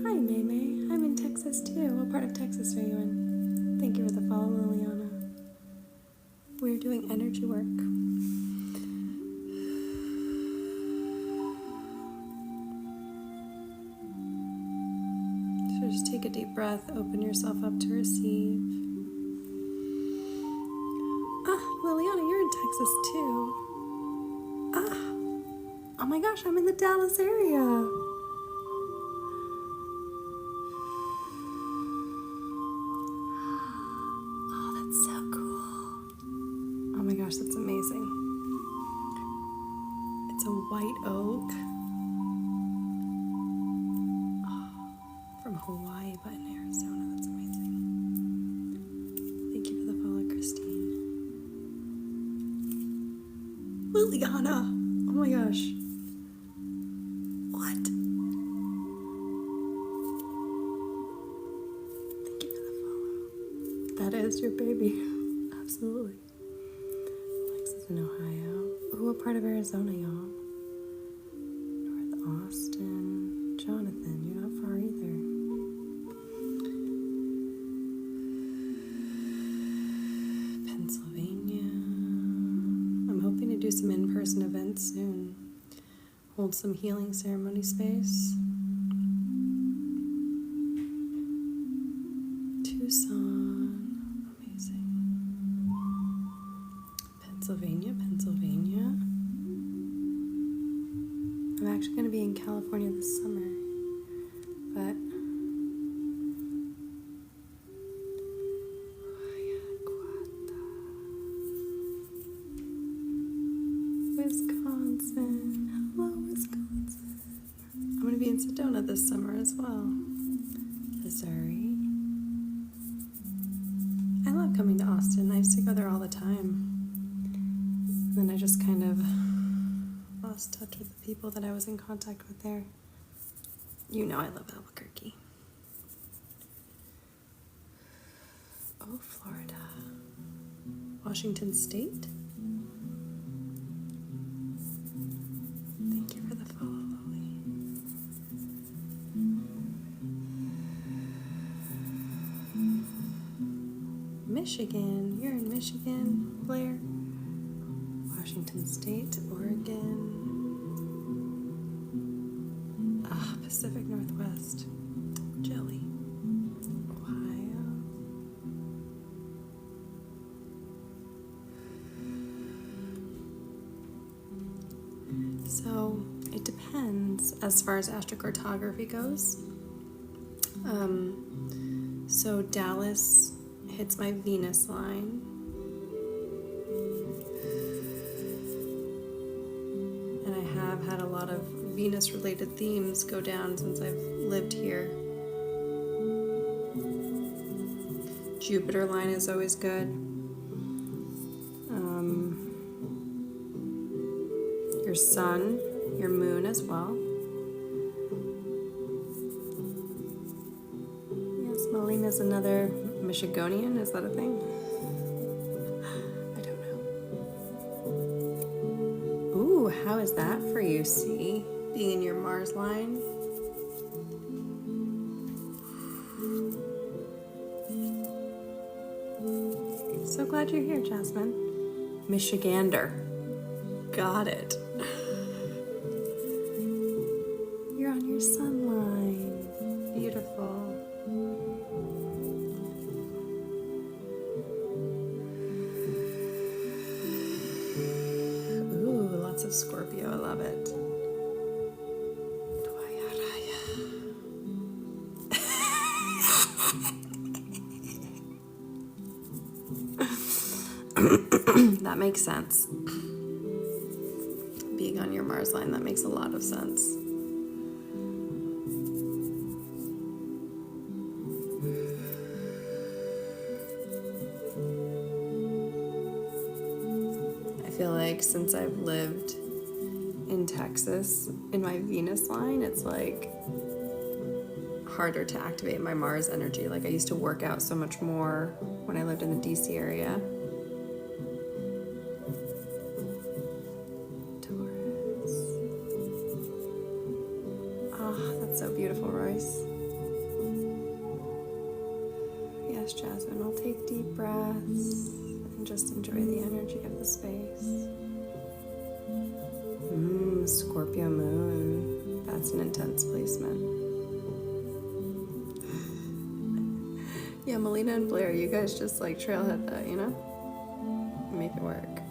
Hi, Maymay. I'm in Texas too. What part of Texas are you in? Thank you for the follow, Liliana. We're doing energy work. So just take a deep breath, open yourself up to receive. Liliana, you're in Texas too. Oh my gosh, I'm in the Dallas area. Oh my gosh, that's amazing. It's a white oak. Oh, from Hawaii, but in Arizona. That's amazing. Thank you for the follow, Christine. Liliana! Oh my gosh. What? Thank you for the follow. That is your baby. Absolutely. In Ohio. Oh, what part of Arizona, y'all? North Austin. Jonathan, you're not far either. Pennsylvania. I'm hoping to do some in-person events soon. Hold some healing ceremony space. Tucson. Pennsylvania. I'm actually going to be in California this summer, but Wisconsin. Hello, Wisconsin. I'm going to be in Sedona this summer as well. Missouri. I love coming to Austin. I used to go there all the time. Then I just kind of lost touch with the people that I was in contact with there. You know I love Albuquerque. Oh, Florida. Washington State? Thank you for the follow, Lily. Michigan. You're in Michigan, Blair? Washington State, Oregon, Pacific Northwest, Jelly, Ohio, So it depends as far as astrocartography goes. So Dallas hits my Venus line. And I have had a lot of Venus-related themes go down since I've lived here. Jupiter line is always good. Your sun, your moon as well. Yes, Melina's another Michigonian. Is that a thing? I don't know. Ooh, how is that for you, C? Being in your Mars line? So glad you're here, Jasmine. Michigander. Got it. You're on your sun line. Beautiful. Ooh, lots of Scorpio. I love it. That makes sense. Being on your Mars line, that makes a lot of sense. I feel like since I've lived in Texas, in my Venus line, it's like harder to activate my Mars energy. Like I used to work out so much more when I lived in the DC area. So beautiful, Royce. Yes, Jasmine, I'll take deep breaths and just enjoy the energy of the space. Scorpio moon. That's an intense placement. Yeah, Melina and Blair, you guys just like trailhead that, you know? Make it work.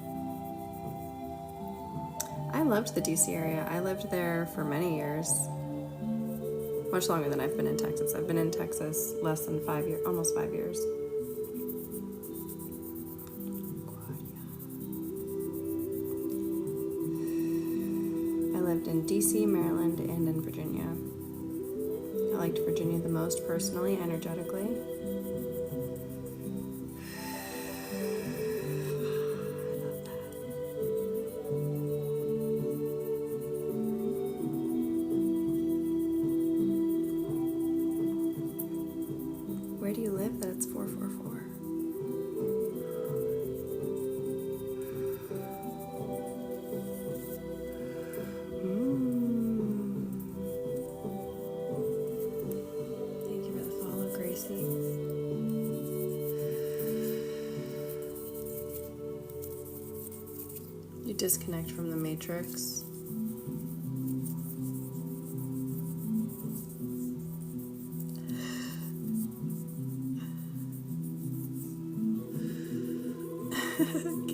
I loved the DC area. I lived there for many years. Much longer than I've been in Texas. I've been in Texas less than 5 years, almost 5 years. I lived in DC, Maryland, and in Virginia. I liked Virginia the most personally, energetically. Where do you live that it's 444? Thank you for the follow, Gracie. You disconnect from the matrix.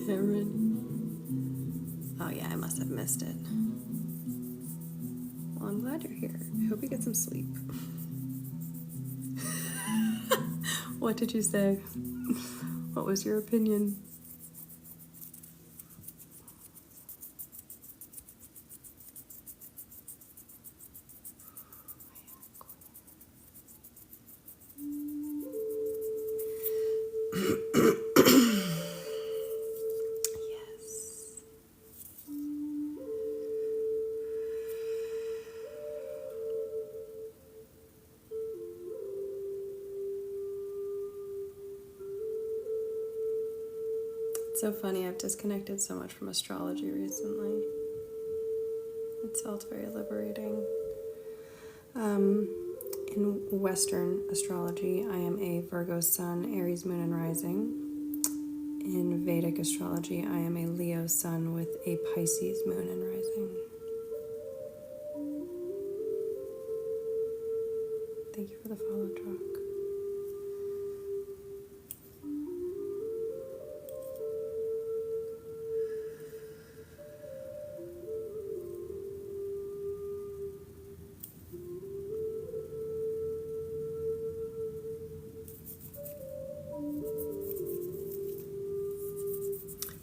Cameron. Oh yeah, I must have missed it. Well, I'm glad you're here. I hope you get some sleep. What did you say? What was your opinion? It's so funny, I've disconnected so much from astrology recently. It's felt very liberating. In Western astrology, I am a Virgo sun, Aries moon and rising. In Vedic astrology, I am a Leo sun with a Pisces moon and rising. Thank you for the follow, Drock.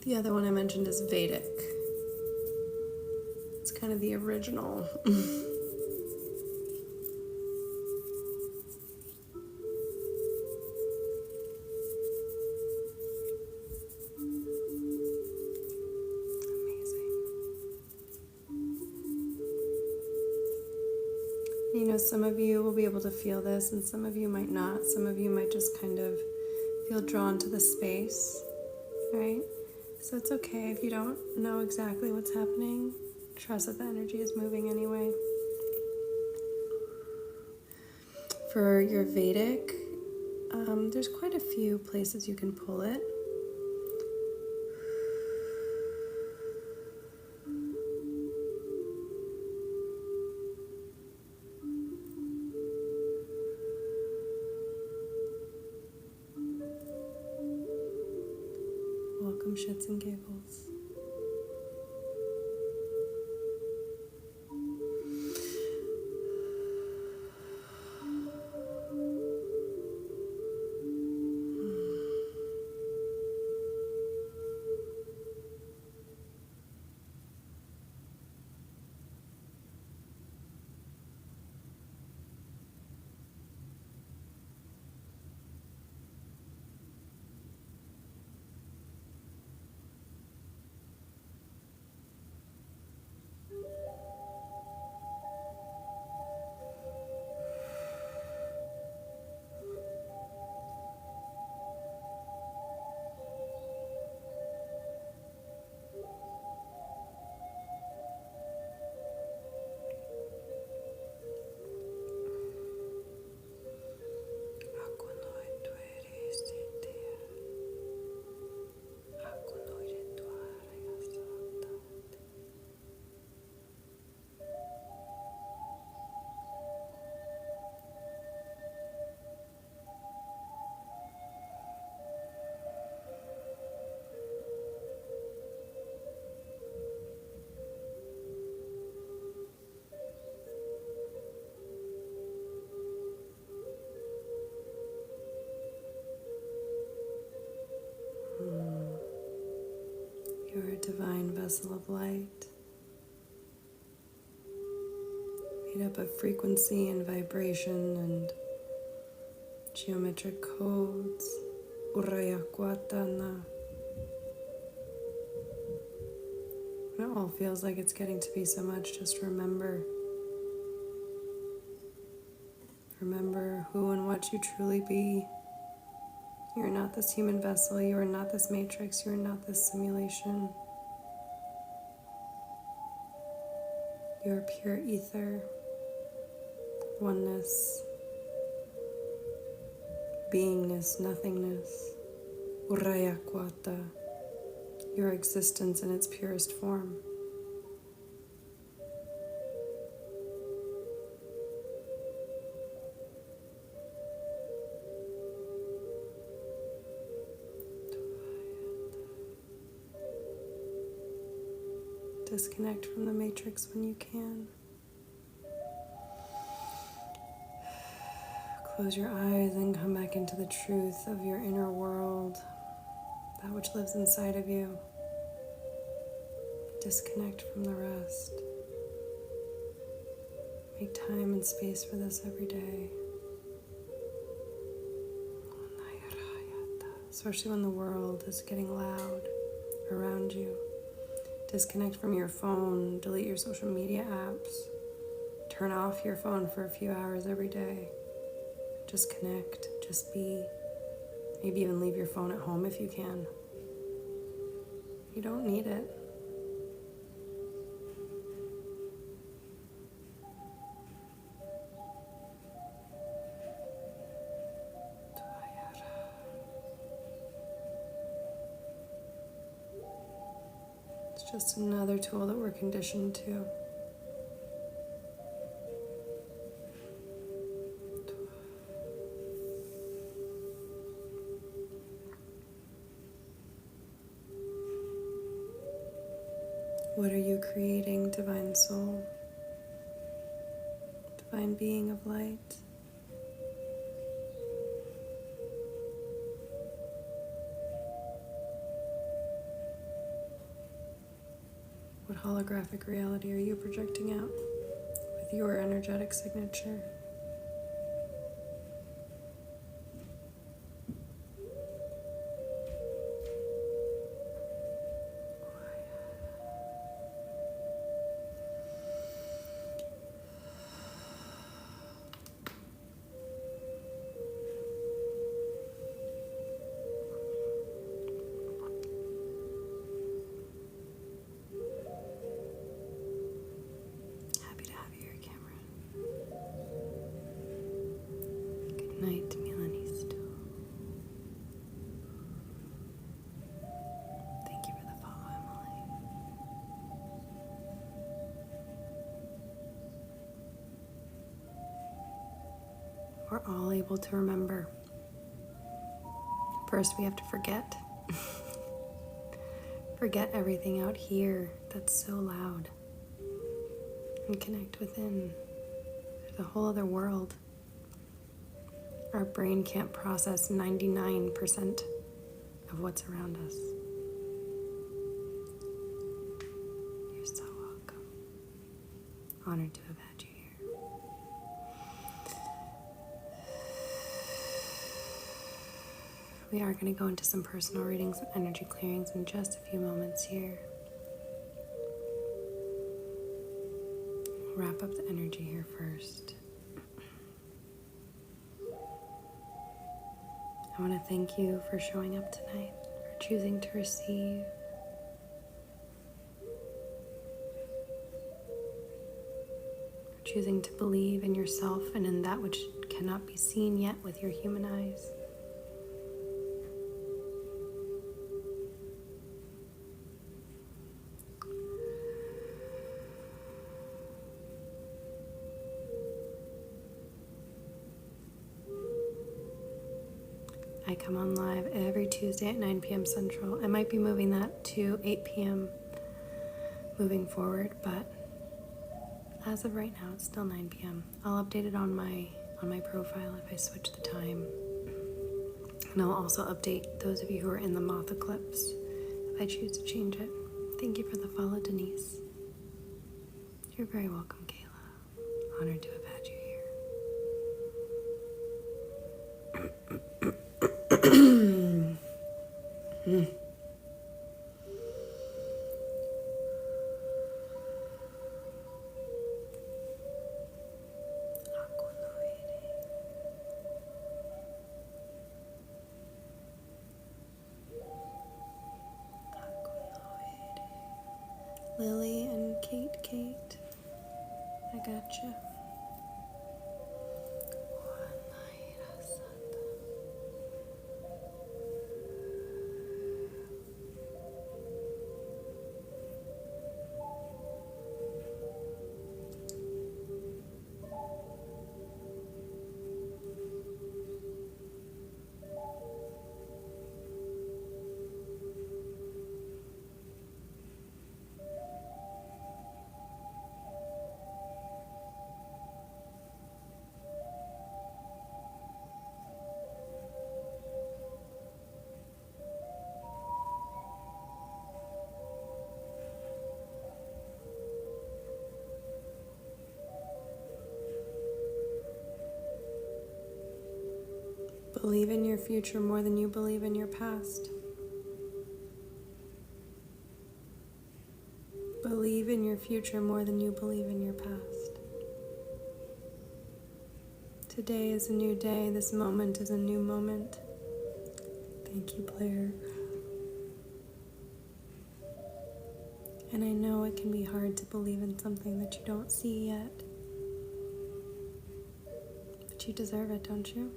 The other one I mentioned is Vedic. It's kind of the original. You know, some of you will be able to feel this and some of you might not. Some of you might just kind of feel drawn to the space, right? So it's okay if you don't know exactly what's happening. Trust that the energy is moving anyway. For your Vedic, there's quite a few places you can pull it. Welcome, shits and giggles. You're a divine vessel of light, made up of frequency and vibration and geometric codes. Urayakwatana. When it all feels like it's getting to be so much, just remember. Remember who and what you truly be. You are not this human vessel. You are not this matrix. You are not this simulation. You are pure ether, oneness, beingness, nothingness. Urayakwata. Your existence in its purest form. Disconnect from the matrix when you can. Close your eyes and come back into the truth of your inner world, that which lives inside of you. Disconnect from the rest. Make time and space for this every day. Especially when the world is getting loud around you. Disconnect from your phone, delete your social media apps, turn off your phone for a few hours every day. Just connect, just be. Maybe even leave your phone at home if you can. You don't need it. It's just another tool that we're conditioned to. What are you creating, divine soul? Divine being of light? What holographic reality are you projecting out with your energetic signature? Happy to have you here, Cameron. Good night, Milanista. Thank you for the follow, Emily. We're all able to remember. First, we have to forget. Forget everything out here that's so loud. And connect within. There's a whole other world. Our brain can't process 99% of what's around us. You're so welcome. Honored to have had you here. We are going to go into some personal readings and energy clearings in just a few moments here. We'll wrap up the energy here first. I want to thank you for showing up tonight, for choosing to receive. For choosing to believe in yourself and in that which cannot be seen yet with your human eyes. I come on live every Tuesday at 9 p.m. Central. I might be moving that to 8 p.m. moving forward, but as of right now, it's still 9 p.m. I'll update it on my profile if I switch the time. And I'll also update those of you who are in the moth eclipse if I choose to change it. Thank you for the follow, Denise. You're very welcome, Kayla. Honored to have had you here. Lily and Kate, I gotcha. Believe in your future more than you believe in your past. Believe in your future more than you believe in your past. Today is a new day. This moment is a new moment. Thank you, Blair. And I know it can be hard to believe in something that you don't see yet. But you deserve it, don't you?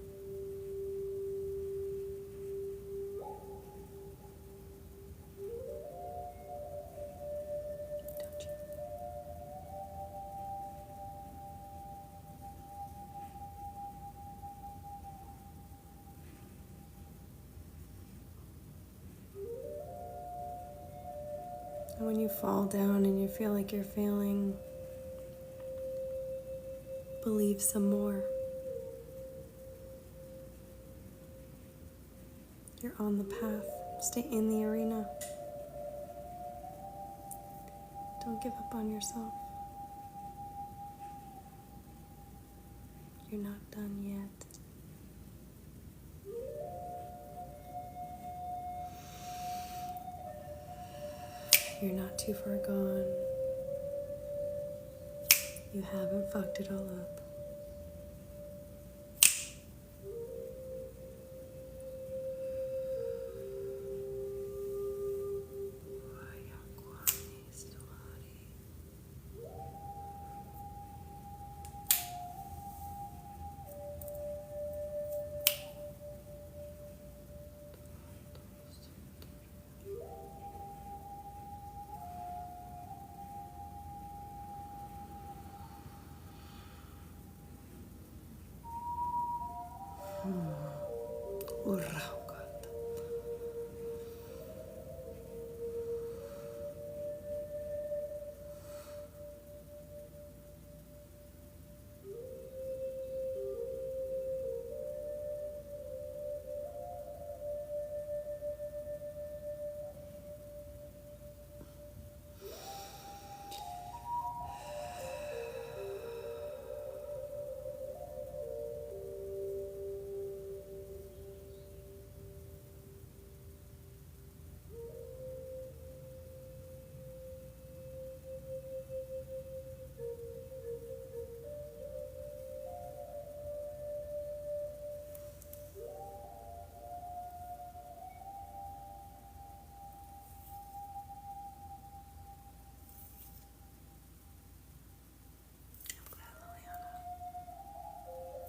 And when you fall down and you feel like you're failing, believe some more. You're on the path. Stay in the arena. Don't give up on yourself. You're not done yet. You're not too far gone. You haven't fucked it all up.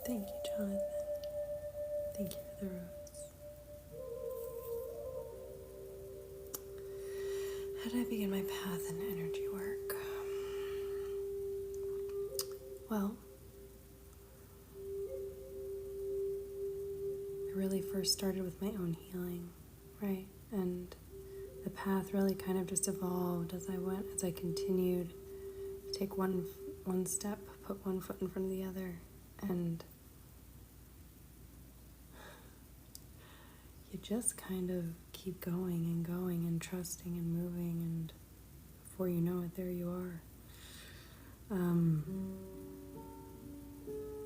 Thank you, Jonathan. Thank you for the rose. How did I begin my path in energy work? Well, I really first started with my own healing, right? And the path really kind of just evolved as I went, as I continued to take one step, put one foot in front of the other, and you just kind of keep going and trusting and moving, and before you know it, there you are.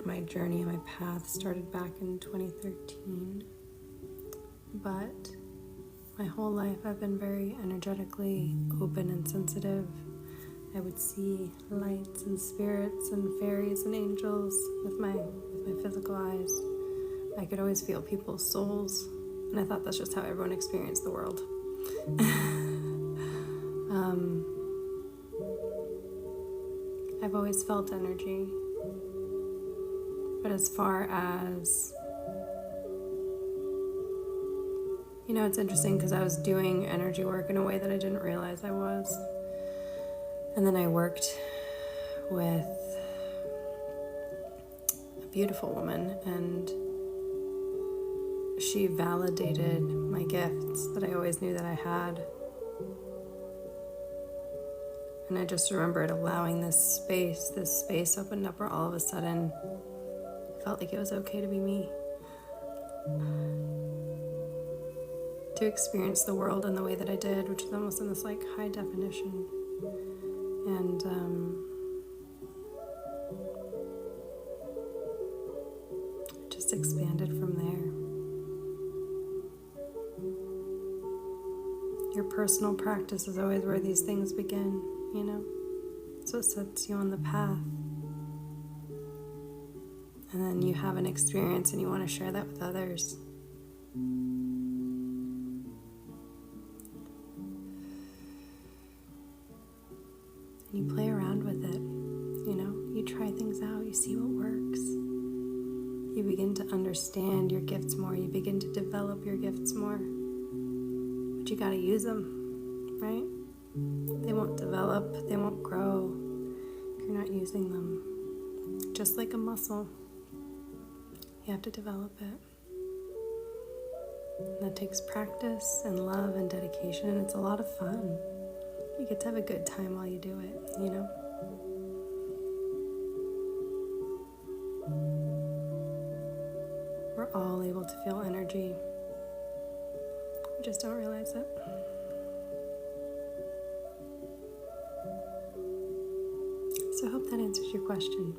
My journey and my path started back in 2013, but my whole life I've been very energetically open and sensitive. I would see lights and spirits and fairies and angels with my physical eyes. I could always feel people's souls, and I thought that's just how everyone experienced the world. I've always felt energy, but as far as, it's interesting because I was doing energy work in a way that I didn't realize I was. And then I worked with a beautiful woman, and she validated my gifts that I always knew that I had. And I just remembered allowing this space opened up where all of a sudden I felt like it was okay to be me. To experience the world in the way that I did, which is almost in this like high definition. And just expanded from there. Your personal practice is always where these things begin, So it sets you on the path. And then you have an experience and you want to share that with others. And you play around with it, you try things out, you see what works. You begin to understand your gifts more, you begin to develop your gifts more. But you gotta use them, right? They won't develop, they won't grow if you're not using them. Just like a muscle, you have to develop it. And that takes practice and love and dedication, and it's a lot of fun. You get to have a good time while you do it, We're all able to feel energy. We just don't realize it. So I hope that answers your question.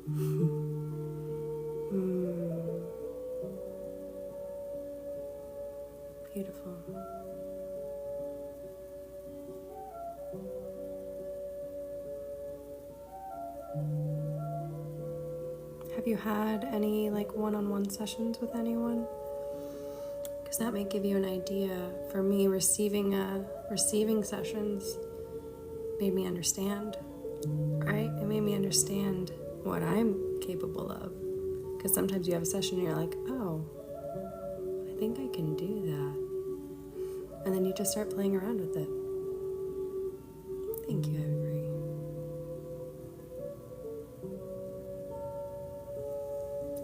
Beautiful. Have you had any like one-on-one sessions with anyone? Because that might give you an idea. For me, receiving sessions made me understand, right? It made me understand what I'm capable of. Because sometimes you have a session and you're like, oh, I think I can do that. And then you just start playing around with it. Thank you, Avery.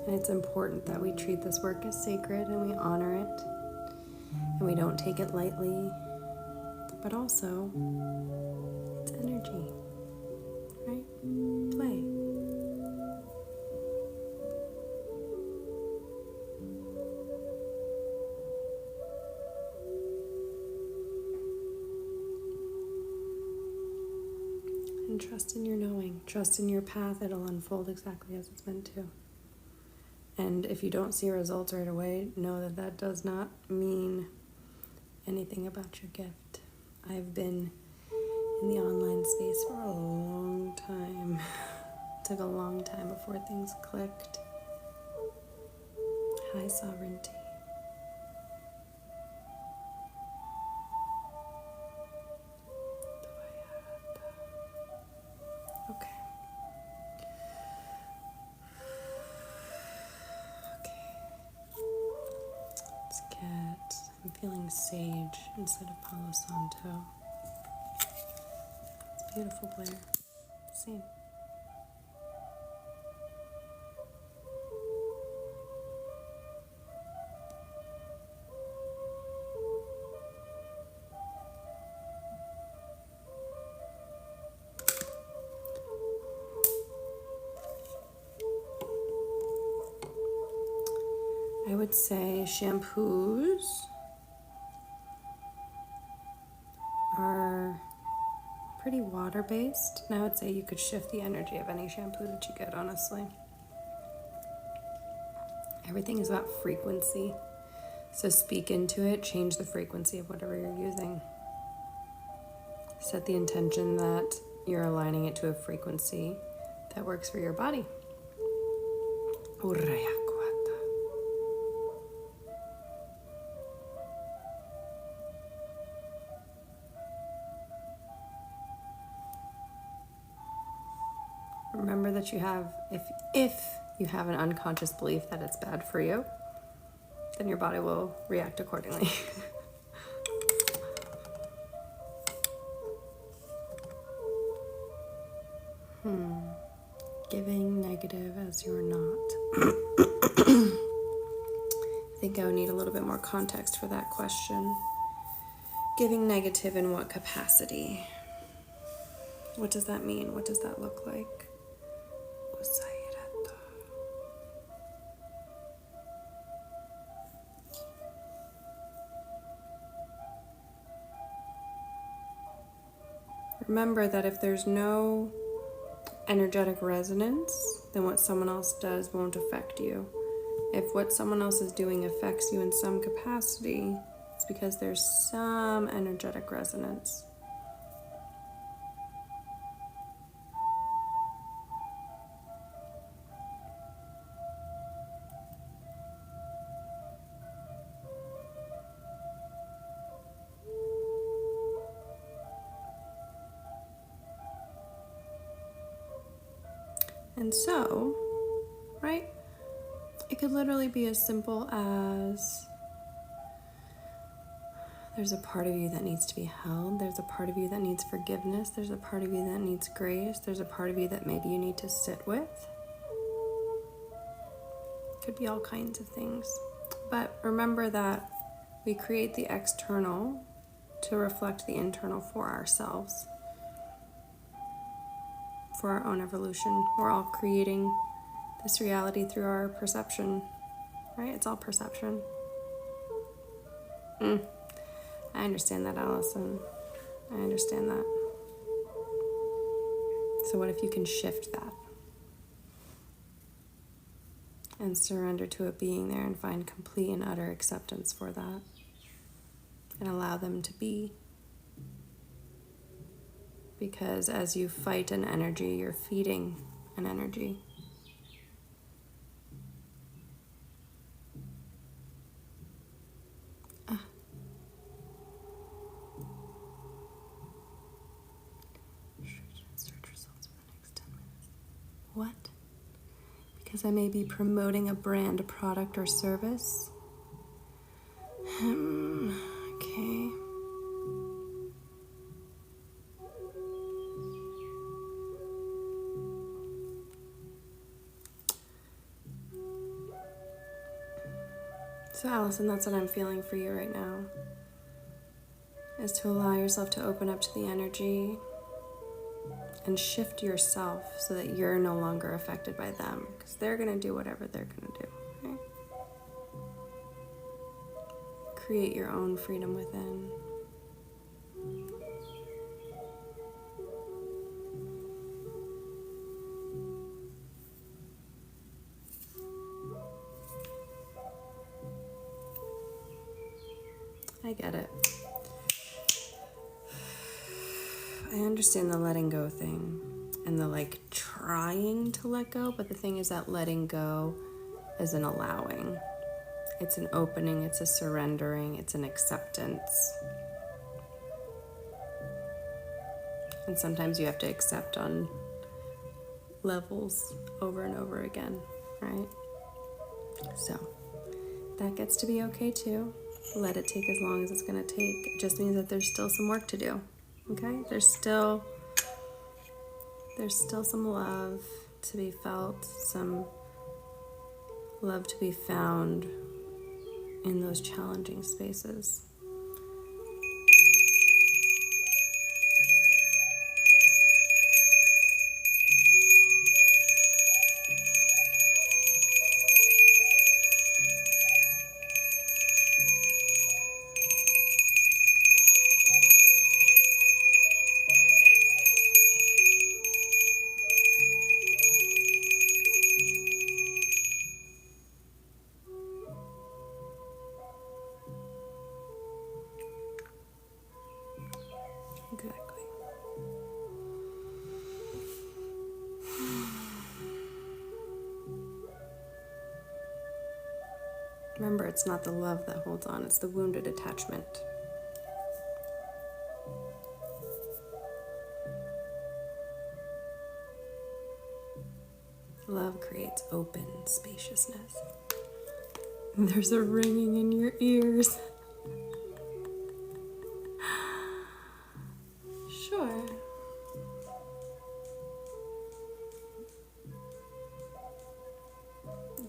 And it's important that we treat this work as sacred and we honor it and we don't take it lightly. But also, it's energy, right? Play. And trust in your knowing. Trust in your path. It'll unfold exactly as it's meant to. And if you don't see results right away, know that that does not mean anything about your gift. I've been in the online space for a long time. It took a long time before things clicked. High sovereignty. Okay. I'm feeling sage instead of Palo Santo. It's beautiful, Blair. Same. I would say shampoos are pretty water-based, and I would say you could shift the energy of any shampoo that you get, honestly. Everything is about frequency, so speak into it, change the frequency of whatever you're using. Set the intention that you're aligning it to a frequency that works for your body. Remember that you have, if you have an unconscious belief that it's bad for you, then your body will react accordingly. Giving negative as you're not. I think I would need a little bit more context for that question. Giving negative in what capacity? What does that mean? What does that look like? Remember that if there's no energetic resonance, then what someone else does won't affect you. If what someone else is doing affects you in some capacity, it's because there's some energetic resonance. And so, right, it could literally be as simple as there's a part of you that needs to be held, there's a part of you that needs forgiveness, there's a part of you that needs grace, there's a part of you that maybe you need to sit with. Could be all kinds of things. But remember that we create the external to reflect the internal for ourselves. For our own evolution. We're all creating this reality through our perception, right? It's all perception. I understand that, Allison. I understand that. So what if you can shift that and surrender to it being there and find complete and utter acceptance for that and allow them to be? Because as you fight an energy, you're feeding an energy. Search results for the next 10 minutes. What? Because I may be promoting a brand, a product, or service? Okay. So Allison, that's what I'm feeling for you right now, is to allow yourself to open up to the energy and shift yourself so that you're no longer affected by them, because they're going to do whatever they're going to do, right? Create your own freedom within. I get it. I understand the letting go thing and the trying to let go, but the thing is that letting go is an allowing. It's an opening, it's a surrendering, it's an acceptance. And sometimes you have to accept on levels over and over again, right? So that gets to be okay too. Let it take as long as it's going to take. It just means that there's still some work to do. Okay? There's still some love to be felt, some love to be found in those challenging spaces. Exactly. Remember, it's not the love that holds on, it's the wounded attachment. Love creates open spaciousness. There's a ringing in your ears. Sure.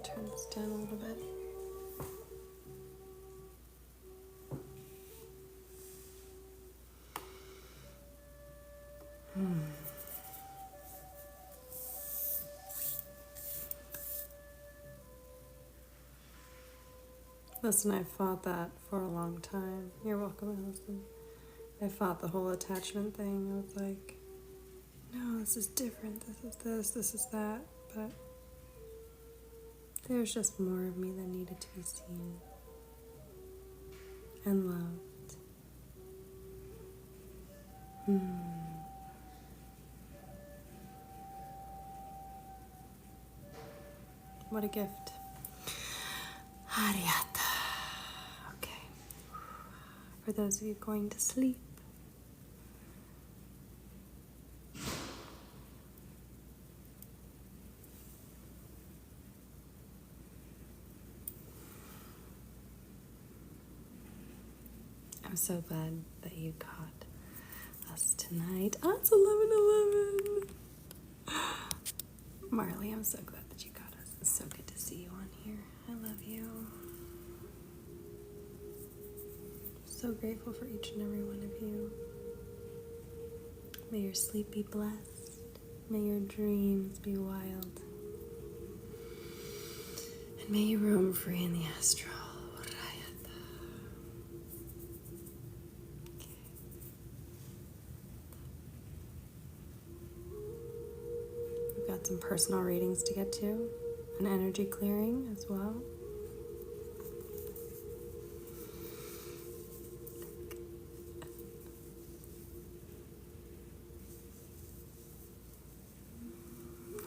Turn this down a little bit. Listen, I fought that for a long time. You're welcome, Allison. I fought the whole attachment thing. I was like, no, this is different. This is that. But there's just more of me that needed to be seen and loved. What a gift. Ariata. Okay. For those of you going to sleep, I'm so glad that you caught us tonight. Oh, it's 11:11. Marley, I'm so glad that you got us. It's so good to see you on here. I love you. So grateful for each and every one of you. May your sleep be blessed. May your dreams be wild. And may you roam free in the astral. got some personal readings to get to, an energy clearing as well.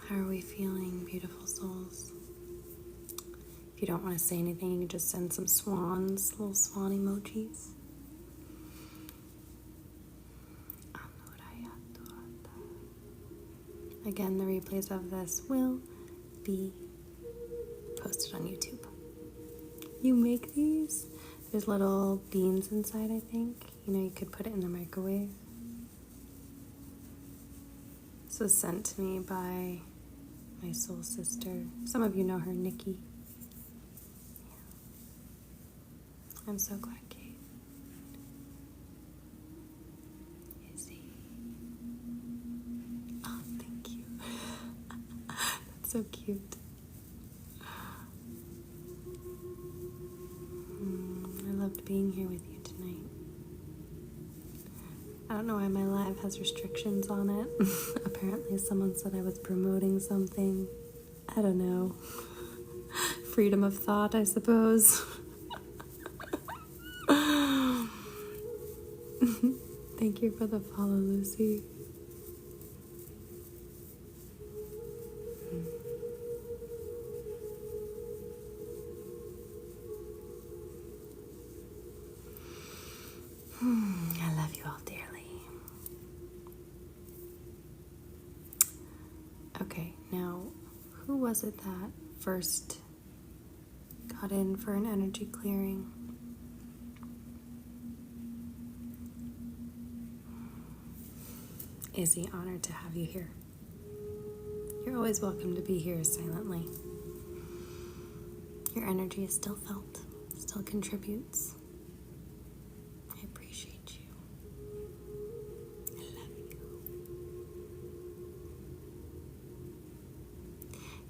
How are we feeling, beautiful souls? If you don't want to say anything, you can just send some swans, little swan emojis. Again, the replays of this will be posted on YouTube. You make these? There's little beans inside, I think. You know, you could put it in the microwave. This was sent to me by my soul sister. Some of you know her, Nikki. Yeah. I'm so glad, Kate. Izzy. Oh, thank you. That's so cute. I loved being here with you tonight. I don't know why my live has restrictions on it. Apparently someone said I was promoting something. I don't know. Freedom of thought, I suppose. Thank you for the follow, Lucy. I love you all dearly. Okay, now, who was it that first got in for an energy clearing? Izzy, honored to have you here. You're always welcome to be here silently. Your energy is still felt, still contributes. I appreciate you. I love you.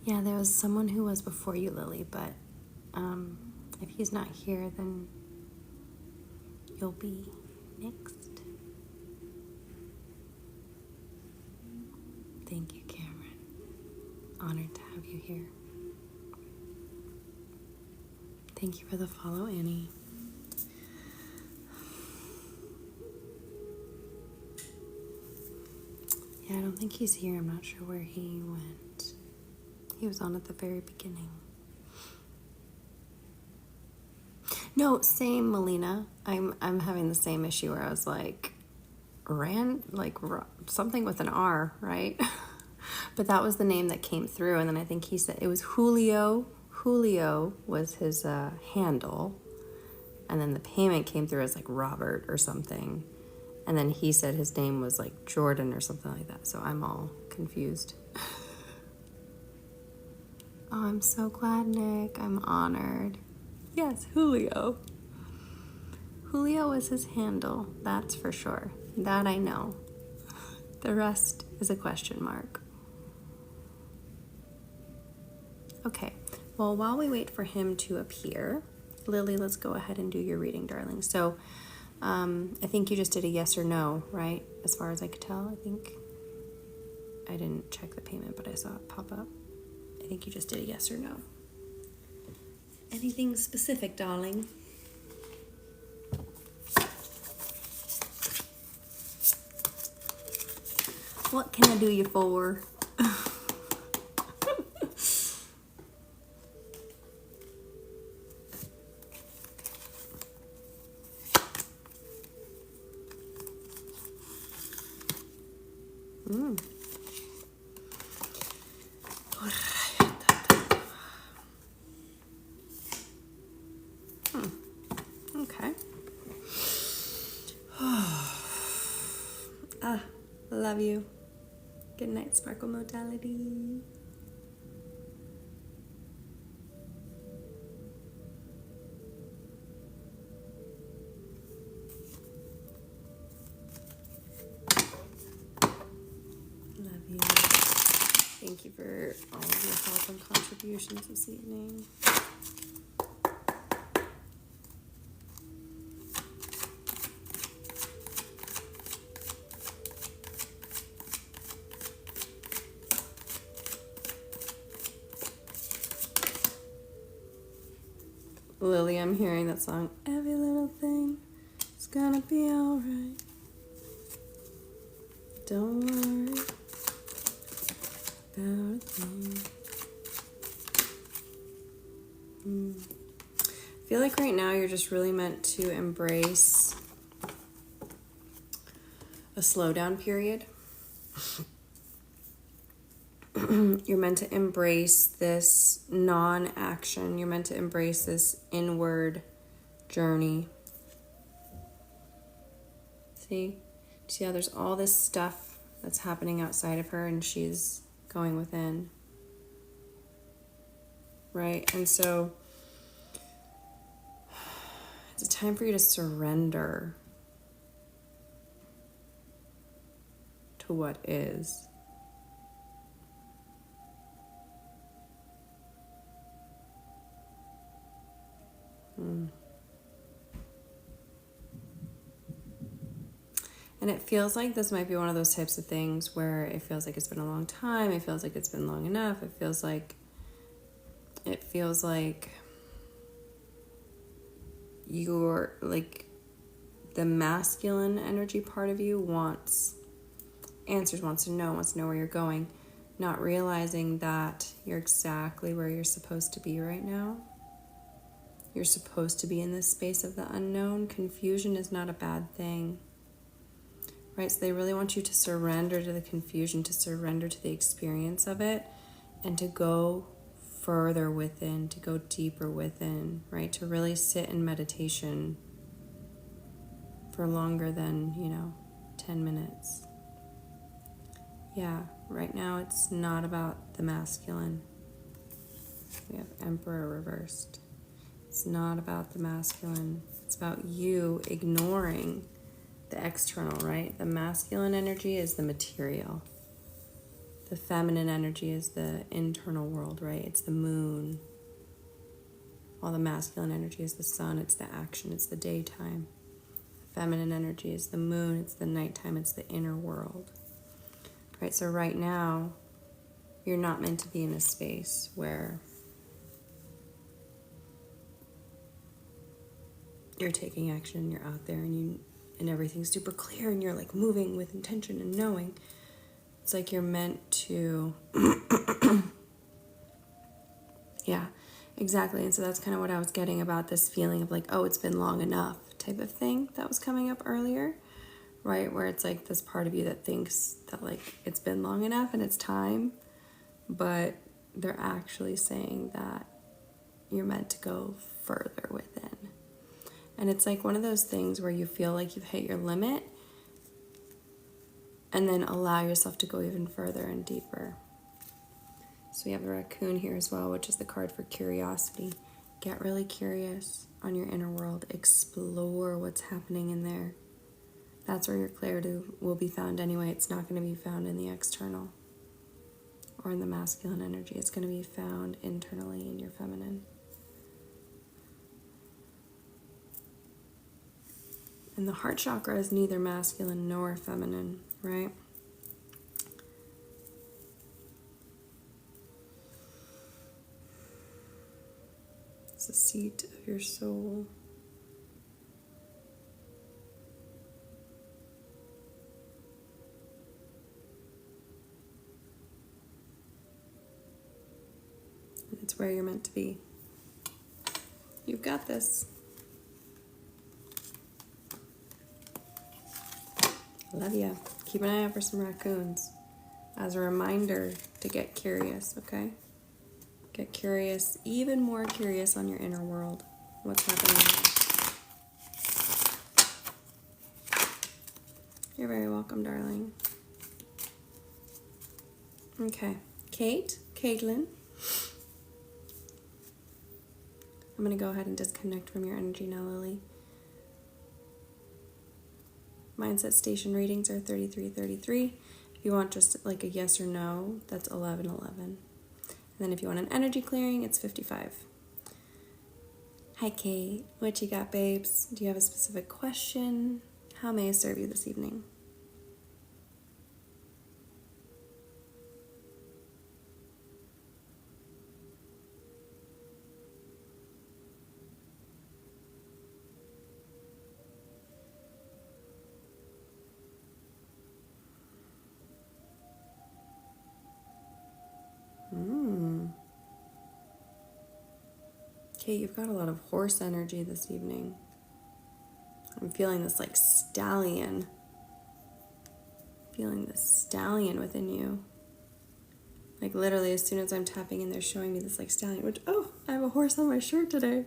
Yeah, there was someone who was before you, Lily, but if he's not here, then you'll be next. Thank you, Cameron. Honored to have you here. Thank you for the follow, Annie. Yeah, I don't think he's here. I'm not sure where he went. He was on at the very beginning. No, same, Melina. I'm having the same issue where I was like, something with an R, right? But that was the name that came through, and then I think he said it was Julio. Julio was his handle, and then the payment came through as like Robert or something, and then he said his name was like Jordan or something like that, so I'm all confused. Oh, I'm so glad, Nick. I'm honored. Yes, Julio. Julio was his handle, that's for sure. That I know. The rest is a question mark. Okay, well, while we wait for him to appear, Lily, let's go ahead and do your reading, darling. So, I think you just did a yes or no, right? As far as I could tell, I think. I didn't check the payment, but I saw it pop up. I think you just did a yes or no. Anything specific, darling? What can I do you for? Okay. Love you. Good night, Sparkle Modality. Love you. Thank you for all of your help and contributions this evening. I'm hearing that song, every little thing is gonna be alright. Don't worry about a thing. I feel like right now you're just really meant to embrace a slowdown period. You're meant to embrace this non-action. You're meant to embrace this inward journey. See how there's all this stuff that's happening outside of her and she's going within. Right? And so it's a time for you to surrender to what is. And it feels like this might be one of those types of things where it feels like it's been a long time. It feels like it's been long enough. It feels like you're like the masculine energy part of you wants answers, wants to know where you're going, not realizing that you're exactly where you're supposed to be right now. You're supposed to be in this space of the unknown. Confusion is not a bad thing. Right? So they really want you to surrender to the confusion, to surrender to the experience of it, and to go further within, to go deeper within, right? To really sit in meditation for longer than, 10 minutes. Yeah, right now it's not about the masculine. We have Emperor reversed. It's not about the masculine. It's about you ignoring the external, right? The masculine energy is the material. The feminine energy is the internal world, right? It's the moon. While the masculine energy is the sun, it's the action, it's the daytime. The feminine energy is the moon, it's the nighttime, it's the inner world. Right? So right now, you're not meant to be in a space where you're taking action, you're out there and everything's super clear and you're like moving with intention and knowing. It's like you're meant to yeah, exactly. And so that's kind of what I was getting about this feeling of like, oh, it's been long enough type of thing that was coming up earlier, right? Where it's like this part of you that thinks that like it's been long enough and it's time, but they're actually saying that you're meant to go further within. And it's like one of those things where you feel like you've hit your limit and then allow yourself to go even further and deeper. So we have the raccoon here as well, which is the card for curiosity. Get really curious on your inner world. Explore what's happening in there. That's where your clarity will be found anyway. It's not going to be found in the external or in the masculine energy. It's going to be found internally in your feminine. And the heart chakra is neither masculine nor feminine, right? It's the seat of your soul. And it's where you're meant to be. You've got this. Love ya. Keep an eye out for some raccoons as a reminder to get curious, okay? Get curious, even more curious on your inner world. What's happening there? You're very welcome, darling. Okay, Caitlin. I'm going to go ahead and disconnect from your energy now, Lily. Mindset station readings are 3333. If you want just like a yes or no, that's 1111. And then if you want an energy clearing, it's 55. Hi, Kate. What you got, babes? Do you have a specific question? How may I serve you this evening? Kate, you've got a lot of horse energy this evening. I'm feeling this like stallion. Feeling this stallion within you. Like literally as soon as I'm tapping in, they're showing me this like stallion, which, oh, I have a horse on my shirt today.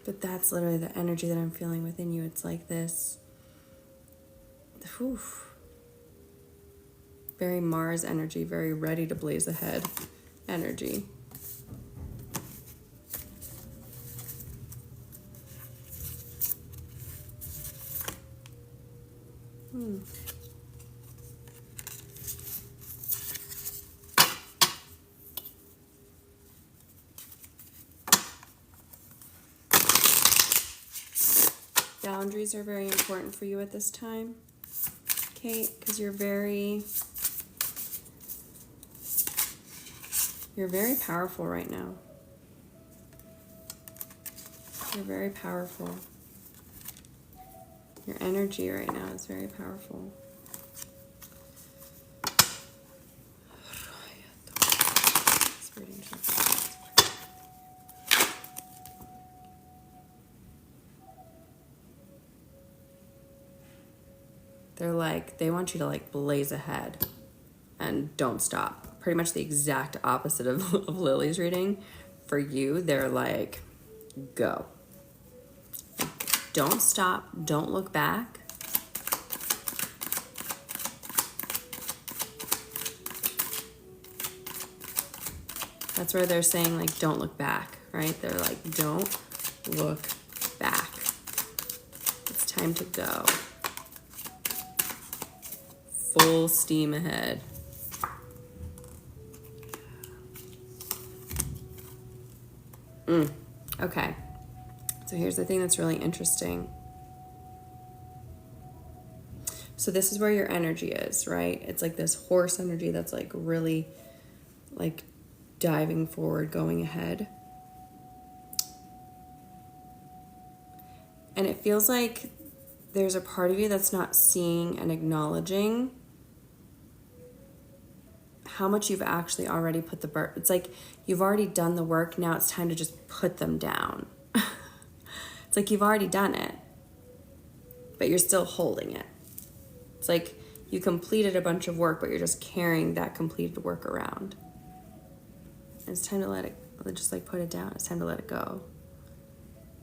But that's literally the energy that I'm feeling within you. It's like this, very Mars energy, very ready to blaze ahead energy. Boundaries are very important for you at this time, Kate, because you're very powerful right now. You're very powerful. Your energy right now is very powerful. They're like, they want you to like blaze ahead and don't stop. Pretty much the exact opposite of Lily's reading. For you, they're like, go. Don't stop. Don't look back. That's where they're saying like, don't look back, right? They're like, don't look back. It's time to go. Full steam ahead. Okay. So here's the thing that's really interesting. So this is where your energy is, right? It's like this horse energy that's like really like diving forward, going ahead. And it feels like there's a part of you that's not seeing and acknowledging how much you've actually already put the bird. It's like you've already done the work. Now it's time to just put them down. It's like you've already done it, but you're still holding it. It's like you completed a bunch of work, but you're just carrying that completed work around. And it's time to let it, just like put it down. It's time to let it go.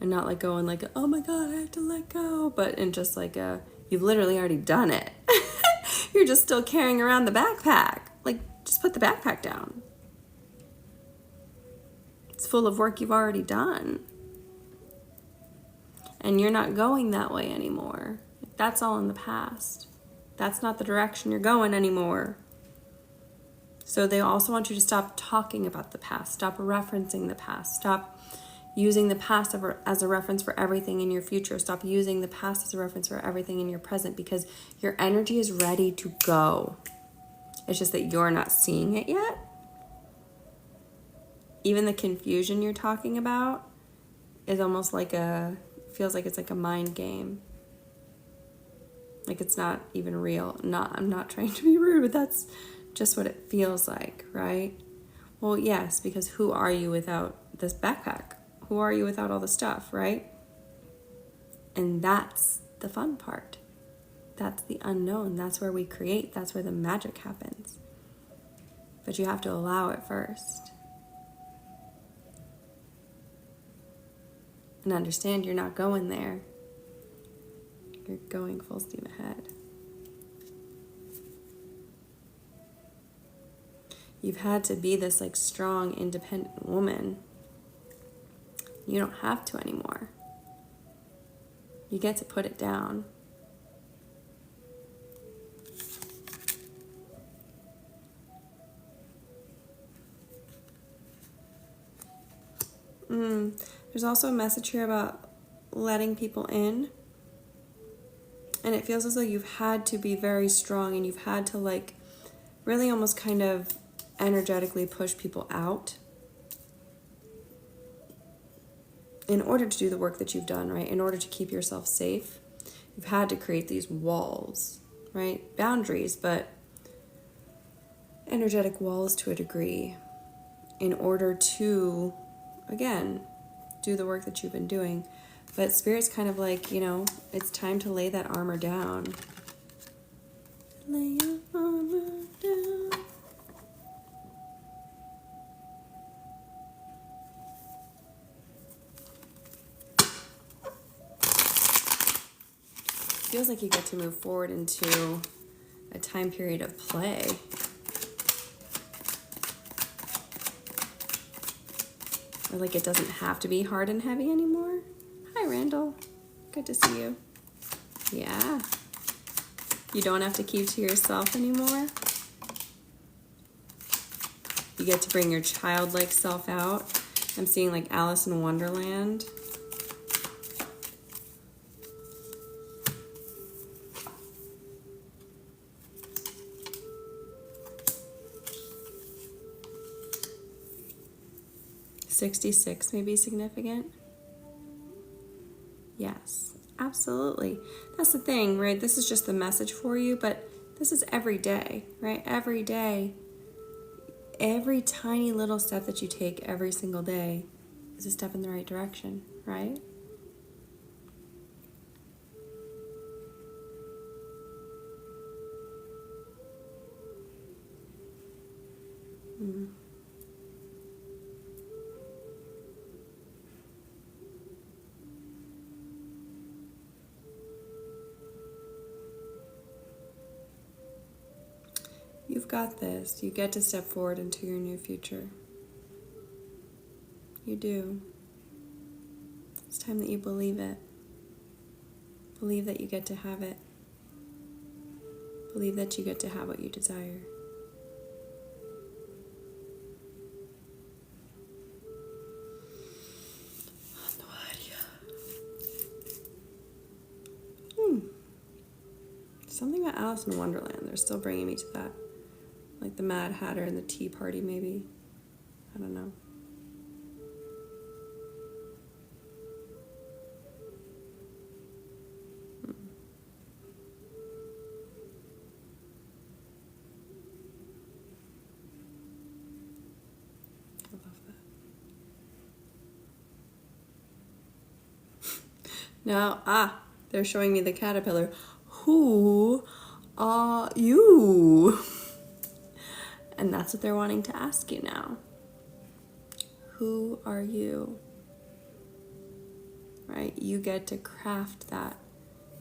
And not let go and like, oh my God, I have to let go. But in just like you've literally already done it. You're just still carrying around the backpack. Like, just put the backpack down. It's full of work you've already done. And you're not going that way anymore. That's all in the past. That's not the direction you're going anymore. So they also want you to stop talking about the past. Stop referencing the past. Stop using the past as a reference for everything in your future. Stop using the past as a reference for everything in your present, because your energy is ready to go. It's just that you're not seeing it yet. Even the confusion you're talking about is almost like feels like it's like a mind game. Like it's not even real. I'm not trying to be rude, but that's just what it feels like, right? Well, yes, because who are you without this backpack? Who are you without all the stuff, right? And that's the fun part. That's the unknown. That's where we create. That's where the magic happens. But you have to allow it first. And understand you're not going there. You're going full steam ahead. You've had to be this like strong, independent woman. You don't have to anymore. You get to put it down. There's also a message here about letting people in. And it feels as though you've had to be very strong and you've had to like really almost kind of energetically push people out in order to do the work that you've done, right? In order to keep yourself safe, you've had to create these walls, right? Boundaries, but energetic walls to a degree in order to again, do the work that you've been doing. But Spirit's kind of like, you know, it's time to lay that armor down. Lay your armor down. Feels like you get to move forward into a time period of play. Or like it doesn't have to be hard and heavy anymore. Hi, Randall. Good to see you. Yeah. You don't have to keep to yourself anymore. You get to bring your childlike self out. I'm seeing like Alice in Wonderland. $66 may be significant. Yes, absolutely. That's the thing, right? This is just the message for you, but this is every day, right? Every day, every tiny little step that you take every single day is a step in the right direction, right? Mm. You've got this. You get to step forward into your new future. You do. It's time that you believe it. Believe that you get to have it. Believe that you get to have what you desire. No idea. Something about Alice in Wonderland. They're still bringing me to that. Like the Mad Hatter and the Tea Party, maybe. I don't know. I love that. Now, they're showing me the caterpillar. Who are you? And that's what they're wanting to ask you now. Who are you? Right? You get to craft that.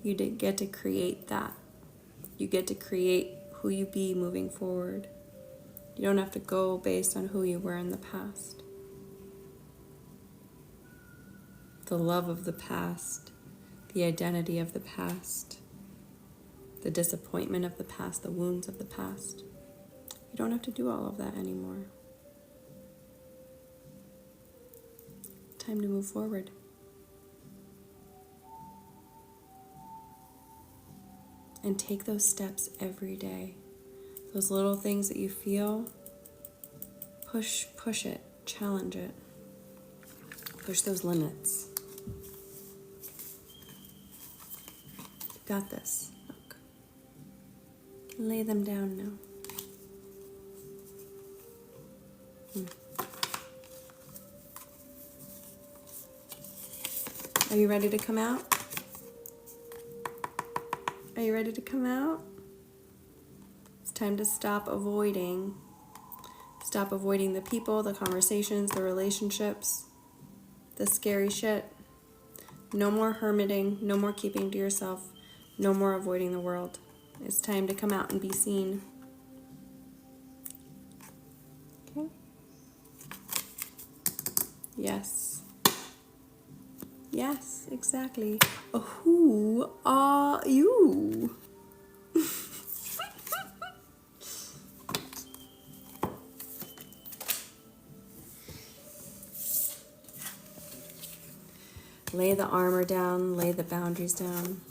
You get to create that. You get to create who you be moving forward. You don't have to go based on who you were in the past. The love of the past, the identity of the past, the disappointment of the past, the wounds of the past. You don't have to do all of that anymore. Time to move forward. And take those steps every day. Those little things that you feel, push it, challenge it. Push those limits. You got this. Look. Lay them down now. Are you ready to come out? Are you ready to come out? It's time to stop avoiding. Stop avoiding the people, the conversations, the relationships, the scary shit. No more hermiting, no more keeping to yourself, no more avoiding the world. It's time to come out and be seen. Okay? Yes. Yes, exactly. Who are you? Lay the armor down, lay the boundaries down.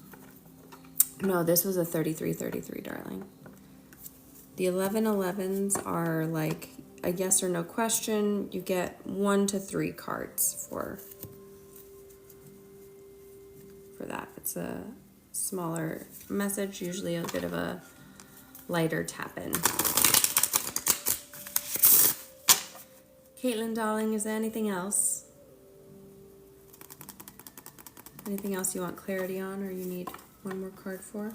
No, this was a 33-33, darling. The 11-11s are like a yes or no question. You get 1 to 3 cards for that. It's a smaller message, usually a bit of a lighter tap-in. Caitlin, darling, is there anything else? Anything else you want clarity on or you need one more card for?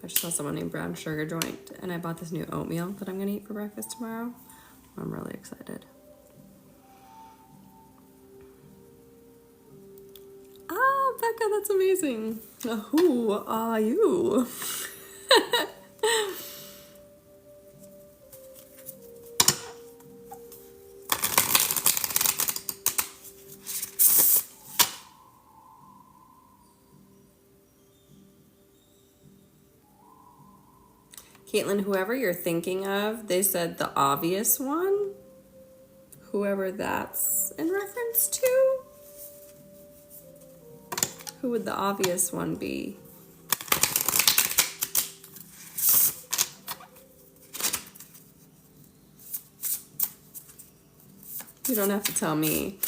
I just saw someone named Brown Sugar Joint, and I bought this new oatmeal that I'm going to eat for breakfast tomorrow. I'm really excited. Oh, Becca, that's amazing. Who are you? Caitlin, whoever you're thinking of, they said the obvious one. Whoever that's in reference to. Who would the obvious one be? You don't have to tell me.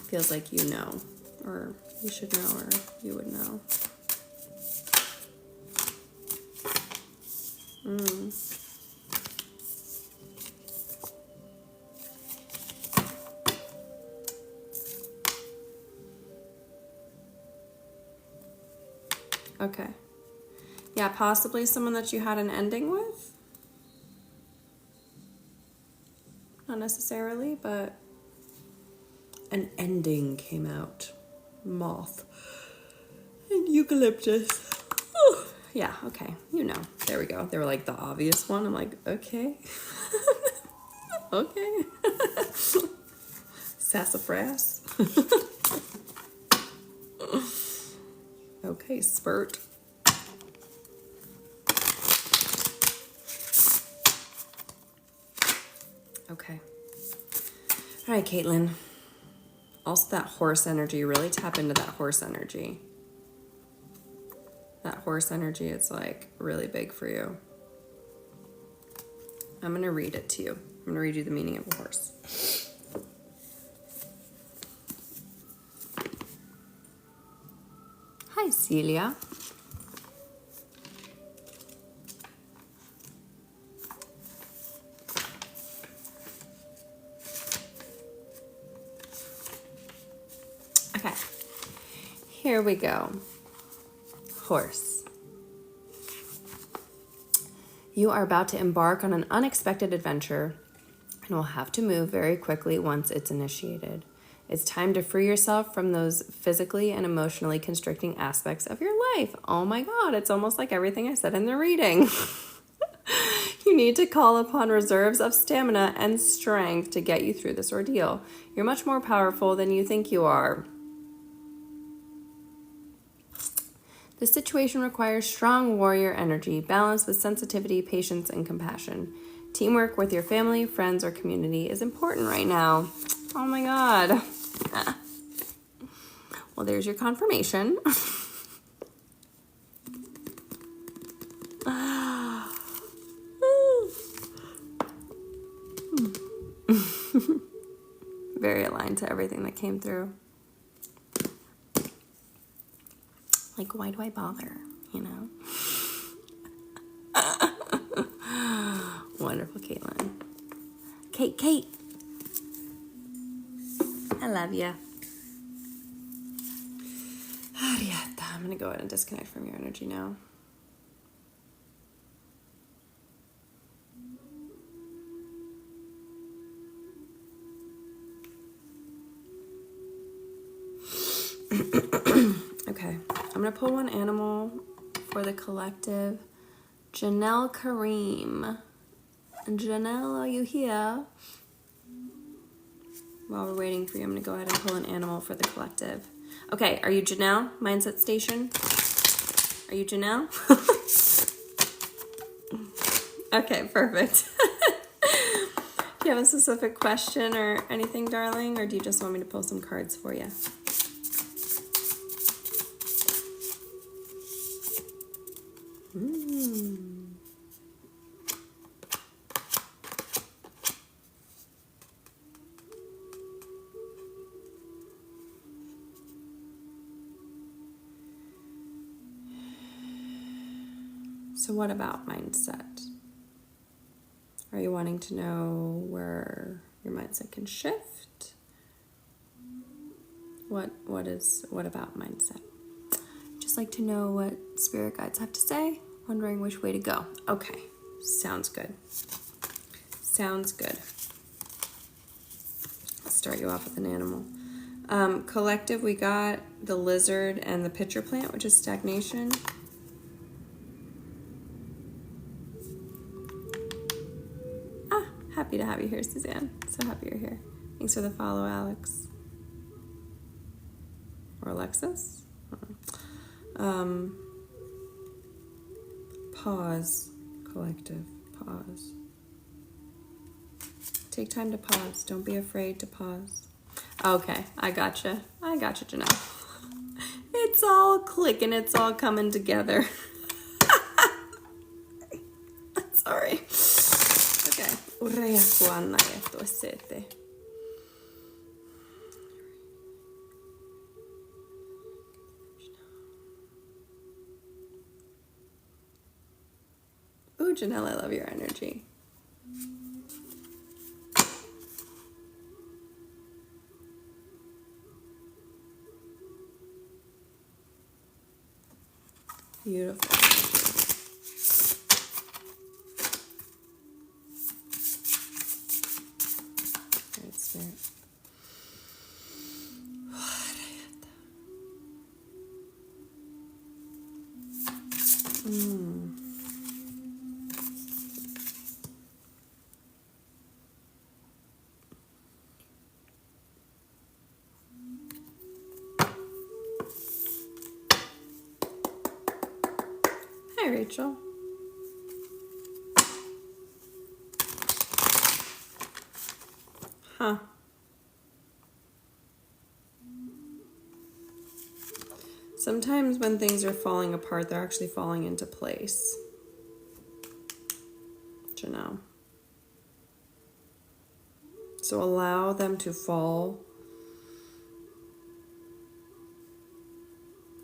Feels like you know, or you should know, or you would know. Okay. Yeah, possibly someone that you had an ending with. Not necessarily, but an ending came out. Moth and eucalyptus. Ooh. Yeah, okay. You know. There we go. They were like the obvious one. I'm like, okay. Okay. Sassafras. Okay, spurt. Okay. All right, Caitlin. Also that horse energy, really tap into that horse energy. That horse energy, it's like really big for you. I'm going to read it to you. I'm going to read you the meaning of a horse. Hi, Celia. Okay, here we go. Horse. You are about to embark on an unexpected adventure and will have to move very quickly once it's initiated. It's time to free yourself from those physically and emotionally constricting aspects of your life. Oh my God, it's almost like everything I said in the reading. You need to call upon reserves of stamina and strength to get you through this ordeal. You're much more powerful than you think you are. This situation requires strong warrior energy, balanced with sensitivity, patience, and compassion. Teamwork with your family, friends, or community is important right now. Oh my God. Well, there's your confirmation. Very aligned to everything that came through. Like, why do I bother, you know? Wonderful, Caitlin. Kate. I love ya. I'm going to go ahead and disconnect from your energy now. Okay, I'm going to pull one animal for the collective. Janelle Kareem. Janelle, are you here? While we're waiting for you, I'm going to go ahead and pull an animal for the collective. Okay, are you Janelle? Mindset Station? Are you Janelle? Okay, perfect. Do you have a specific question or anything, darling? Or do you just want me to pull some cards for you? So what about mindset? Are you wanting to know where your mindset can shift? What about mindset? Just like to know what spirit guides have to say, wondering which way to go. Okay, sounds good. Sounds good. Let's start you off with an animal. Collective, we got the lizard and the pitcher plant, which is stagnation. Happy to have you here, Suzanne. So happy you're here. Thanks for the follow, Alex. Or Alexis. Pause, collective, pause. Take time to pause. Don't be afraid to pause. Okay, I gotcha, Janelle. It's all clicking, it's all coming together. Sorry. Okay. Ooh, Janelle, I love your energy. Beautiful. Great spirit. Hi, Rachel. Huh. Sometimes when things are falling apart, they're actually falling into place. Janelle. So allow them to fall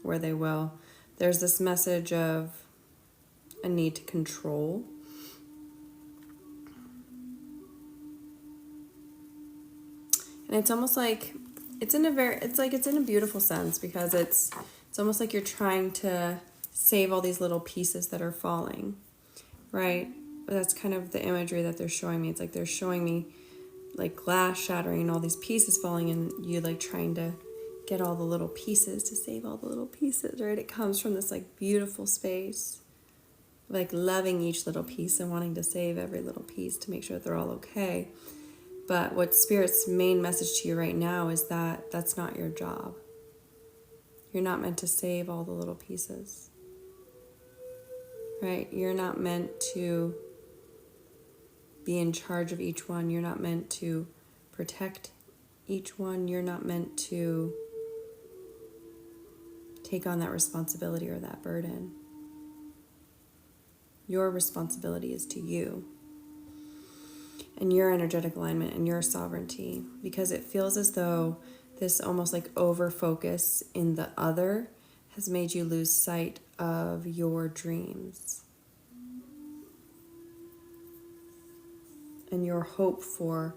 where they will. There's this message of a need to control. And it's almost like it's in a beautiful sense, because it's almost like you're trying to save all these little pieces that are falling, right? But that's kind of the imagery that they're showing me. It's like they're showing me like glass shattering and all these pieces falling, and you like trying to get all the little pieces to save all the little pieces, right? It comes from this like beautiful space, like loving each little piece and wanting to save every little piece to make sure that they're all okay. But what Spirit's main message to you right now is that that's not your job. You're not meant to save all the little pieces, right? You're not meant to be in charge of each one. You're not meant to protect each one. You're not meant to take on that responsibility or that burden. Your responsibility is to you and your energetic alignment and your sovereignty, because it feels as though this almost like over focus in the other has made you lose sight of your dreams and your hope for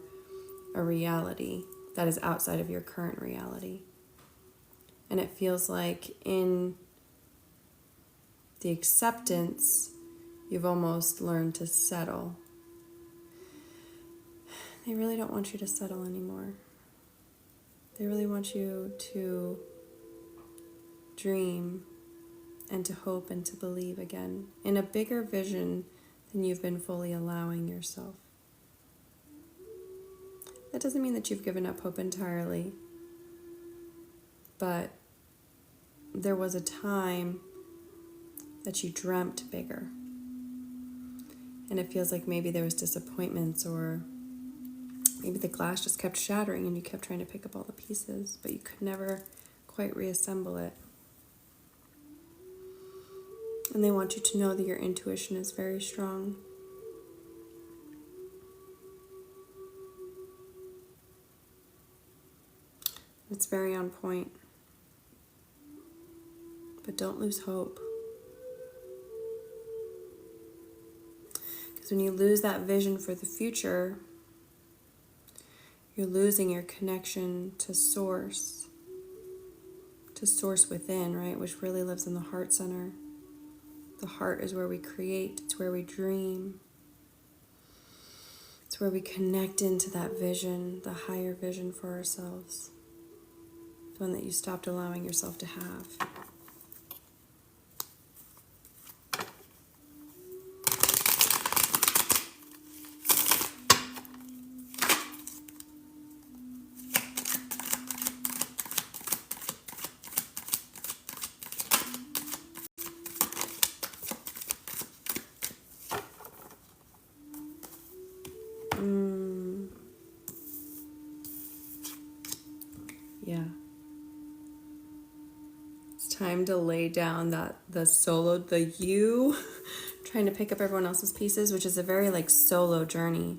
a reality that is outside of your current reality. And it feels like in the acceptance, you've almost learned to settle. They really don't want you to settle anymore. They really want you to dream and to hope and to believe again in a bigger vision than you've been fully allowing yourself. That doesn't mean that you've given up hope entirely, but there was a time that you dreamt bigger. And it feels like maybe there was disappointments, or maybe the glass just kept shattering and you kept trying to pick up all the pieces, but you could never quite reassemble it. And they want you to know that your intuition is very strong. It's very on point. But don't lose hope. Because when you lose that vision for the future, you're losing your connection to source within, right? Which really lives in the heart center. The heart is where we create, it's where we dream. It's where we connect into that vision, the higher vision for ourselves. The one that you stopped allowing yourself to have. Yeah. It's time to lay down the you trying to pick up everyone else's pieces, which is a very like solo journey.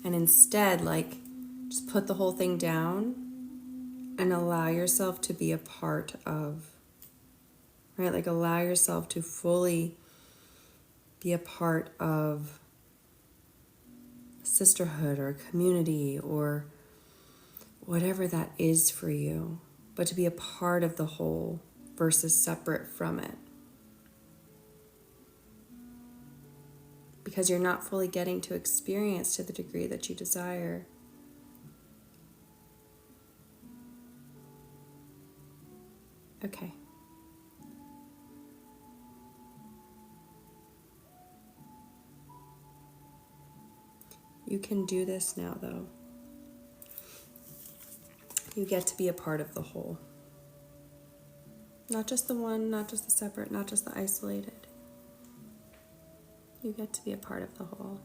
And instead, like, just put the whole thing down and allow yourself to be a part of, right? Like, allow yourself to fully be a part of sisterhood or community or whatever that is for you, but to be a part of the whole versus separate from it. Because you're not fully getting to experience to the degree that you desire. Okay. You can do this now, though. You get to be a part of the whole. Not just the one, not just the separate, not just the isolated. You get to be a part of the whole.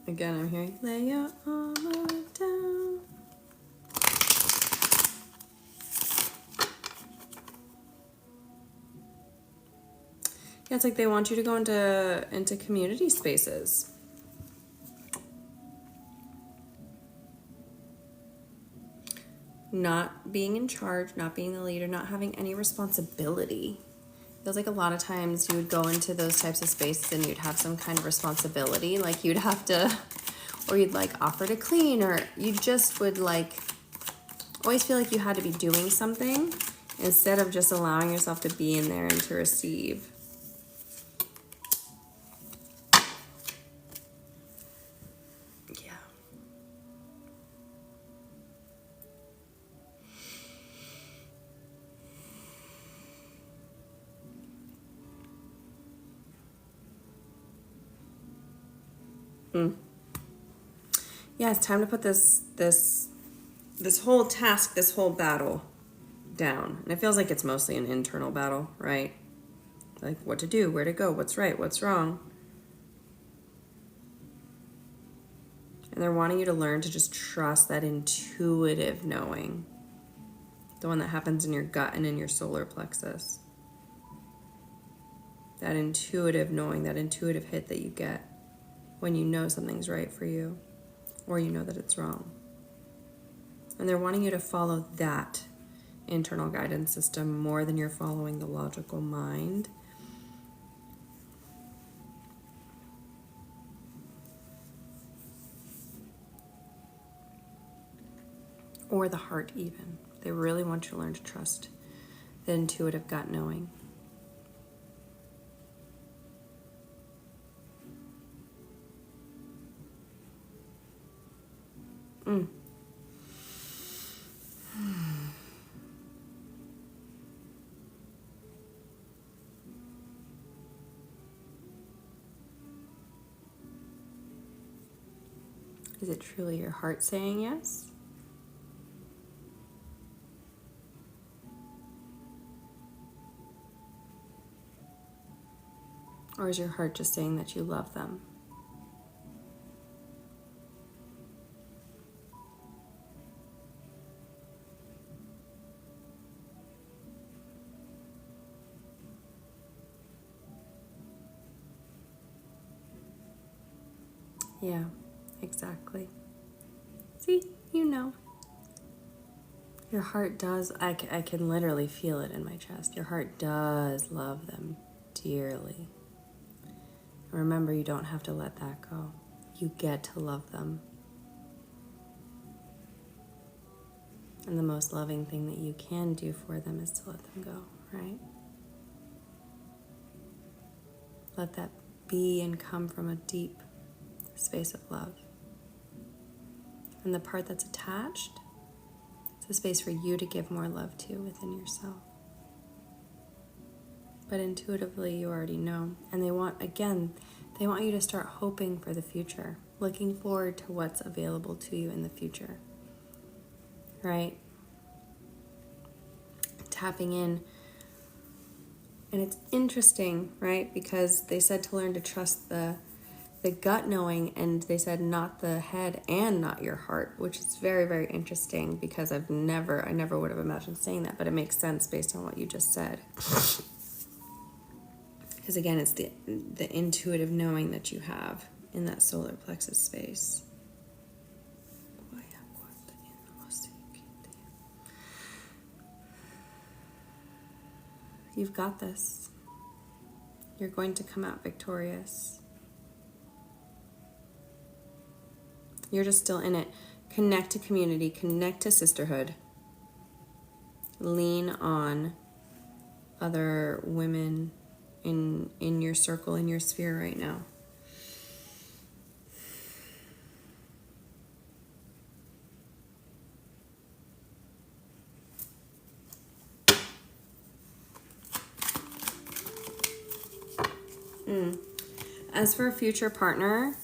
Again, I'm hearing, lay your armor down. Yeah, it's like they want you to go into community spaces. Not being in charge, not being the leader, not having any responsibility. Feels like a lot of times you would go into those types of spaces and you'd have some kind of responsibility, like you'd have to, or you'd like offer to clean, or you just would like always feel like you had to be doing something instead of just allowing yourself to be in there and to receive. Yeah. Yeah, it's time to put this whole task, this whole battle down. And it feels like it's mostly an internal battle, right? Like what to do, where to go, what's right, what's wrong. And they're wanting you to learn to just trust that intuitive knowing. The one that happens in your gut and in your solar plexus. That intuitive knowing, that intuitive hit that you get when you know something's right for you or you know that it's wrong. And they're wanting you to follow that internal guidance system more than you're following the logical mind. Or the heart even. They really want you to learn to trust the intuitive gut knowing. Is it truly your heart saying yes? Or is your heart just saying that you love them? Yeah, exactly. See, you know. Your heart does, I can literally feel it in my chest. Your heart does love them dearly. Remember, you don't have to let that go. You get to love them. And the most loving thing that you can do for them is to let them go, right? Let that be and come from a deep space of love. And the part that's attached, it's a space for you to give more love to within yourself. But intuitively, you already know. And they want you to start hoping for the future, looking forward to what's available to you in the future, right? Tapping in. And it's interesting, right? Because they said to learn to trust the gut knowing, and they said not the head and not your heart, which is very, very interesting because I never would have imagined saying that, but it makes sense based on what you just said. Because again, it's the intuitive knowing that you have in that solar plexus space. You've got this. You're going to come out victorious. You're just still in it. Connect to community, connect to sisterhood. Lean on other women in your circle, in your sphere right now. As for a future partner,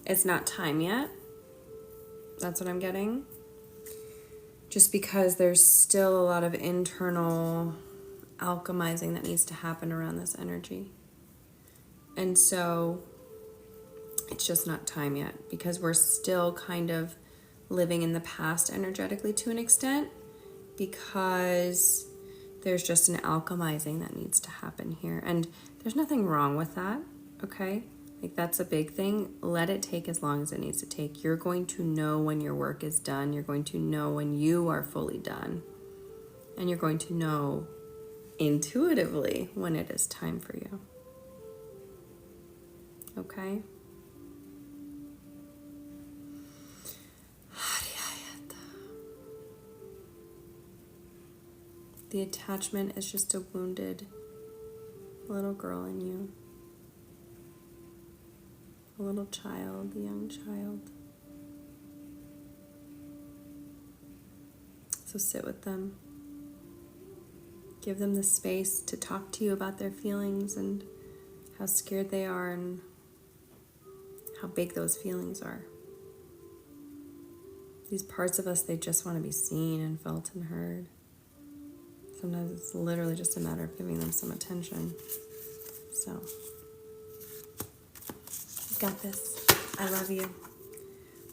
it's not time yet. That's what I'm getting. Just because there's still a lot of internal alchemizing that needs to happen around this energy. And so it's just not time yet because we're still kind of living in the past energetically to an extent, because there's just an alchemizing that needs to happen here. And there's nothing wrong with that, okay? Like, that's a big thing. Let it take as long as it needs to take. You're going to know when your work is done. You're going to know when you are fully done. And you're going to know intuitively when it is time for you. Okay? The attachment is just a wounded little girl in you. A little child, a young child. So sit with them. Give them the space to talk to you about their feelings and how scared they are and how big those feelings are. These parts of us, they just want to be seen and felt and heard. Sometimes it's literally just a matter of giving them some attention. So, you got this. I love you.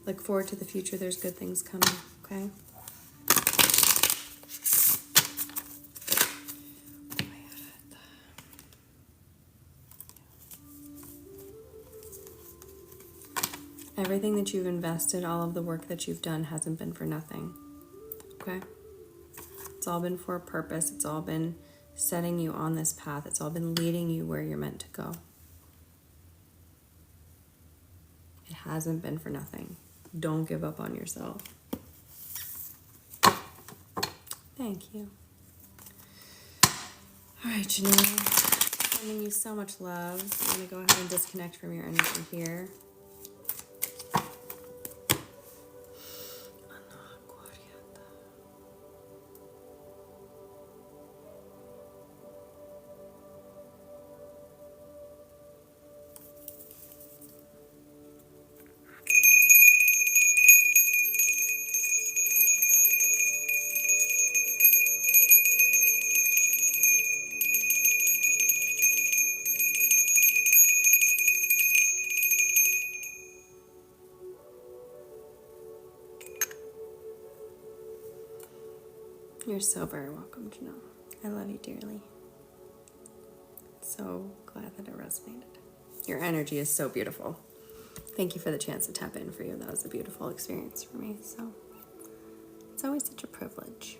Look forward to the future. There's good things coming, okay? Everything that you've invested, all of the work that you've done hasn't been for nothing, okay? It's all been for a purpose. It's all been setting you on this path. It's all been leading you where you're meant to go. It hasn't been for nothing. Don't give up on yourself. Thank you. All right, Janelle. Sending you so much love. I'm going to go ahead and disconnect from your energy here. You're so very welcome, Janelle. I love you dearly. So glad that it resonated. Your energy is so beautiful. thank you for the chance to tap in for you. That was a beautiful experience for me. So it's always such a privilege.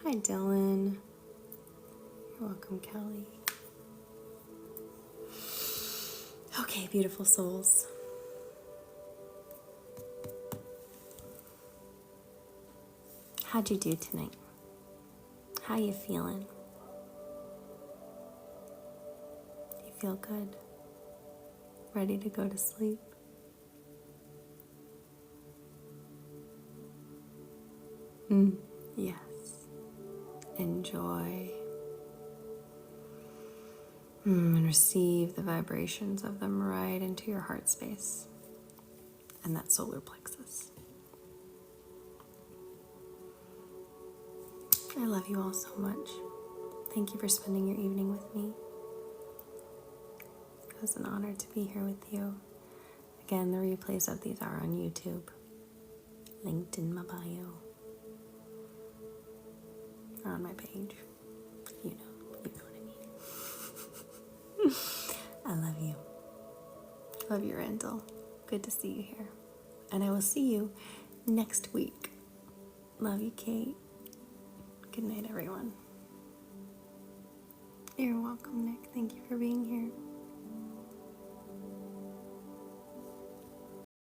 Hi, Dylan. You're welcome, Kelly. Okay, beautiful souls. How'd you do tonight? How you feeling? You feel good? Ready to go to sleep? Yes. Enjoy. And receive the vibrations of them right into your heart space and that solar plexus. I love you all so much. Thank you for spending your evening with me. It was an honor to be here with you. Again, the replays of these are on YouTube, linked in my bio, or on my page. You know what I mean. I love you. Love you, Randall. Good to see you here. And I will see you next week. Love you, Kate. Good night, everyone. You're welcome, Nick. Thank you for being here.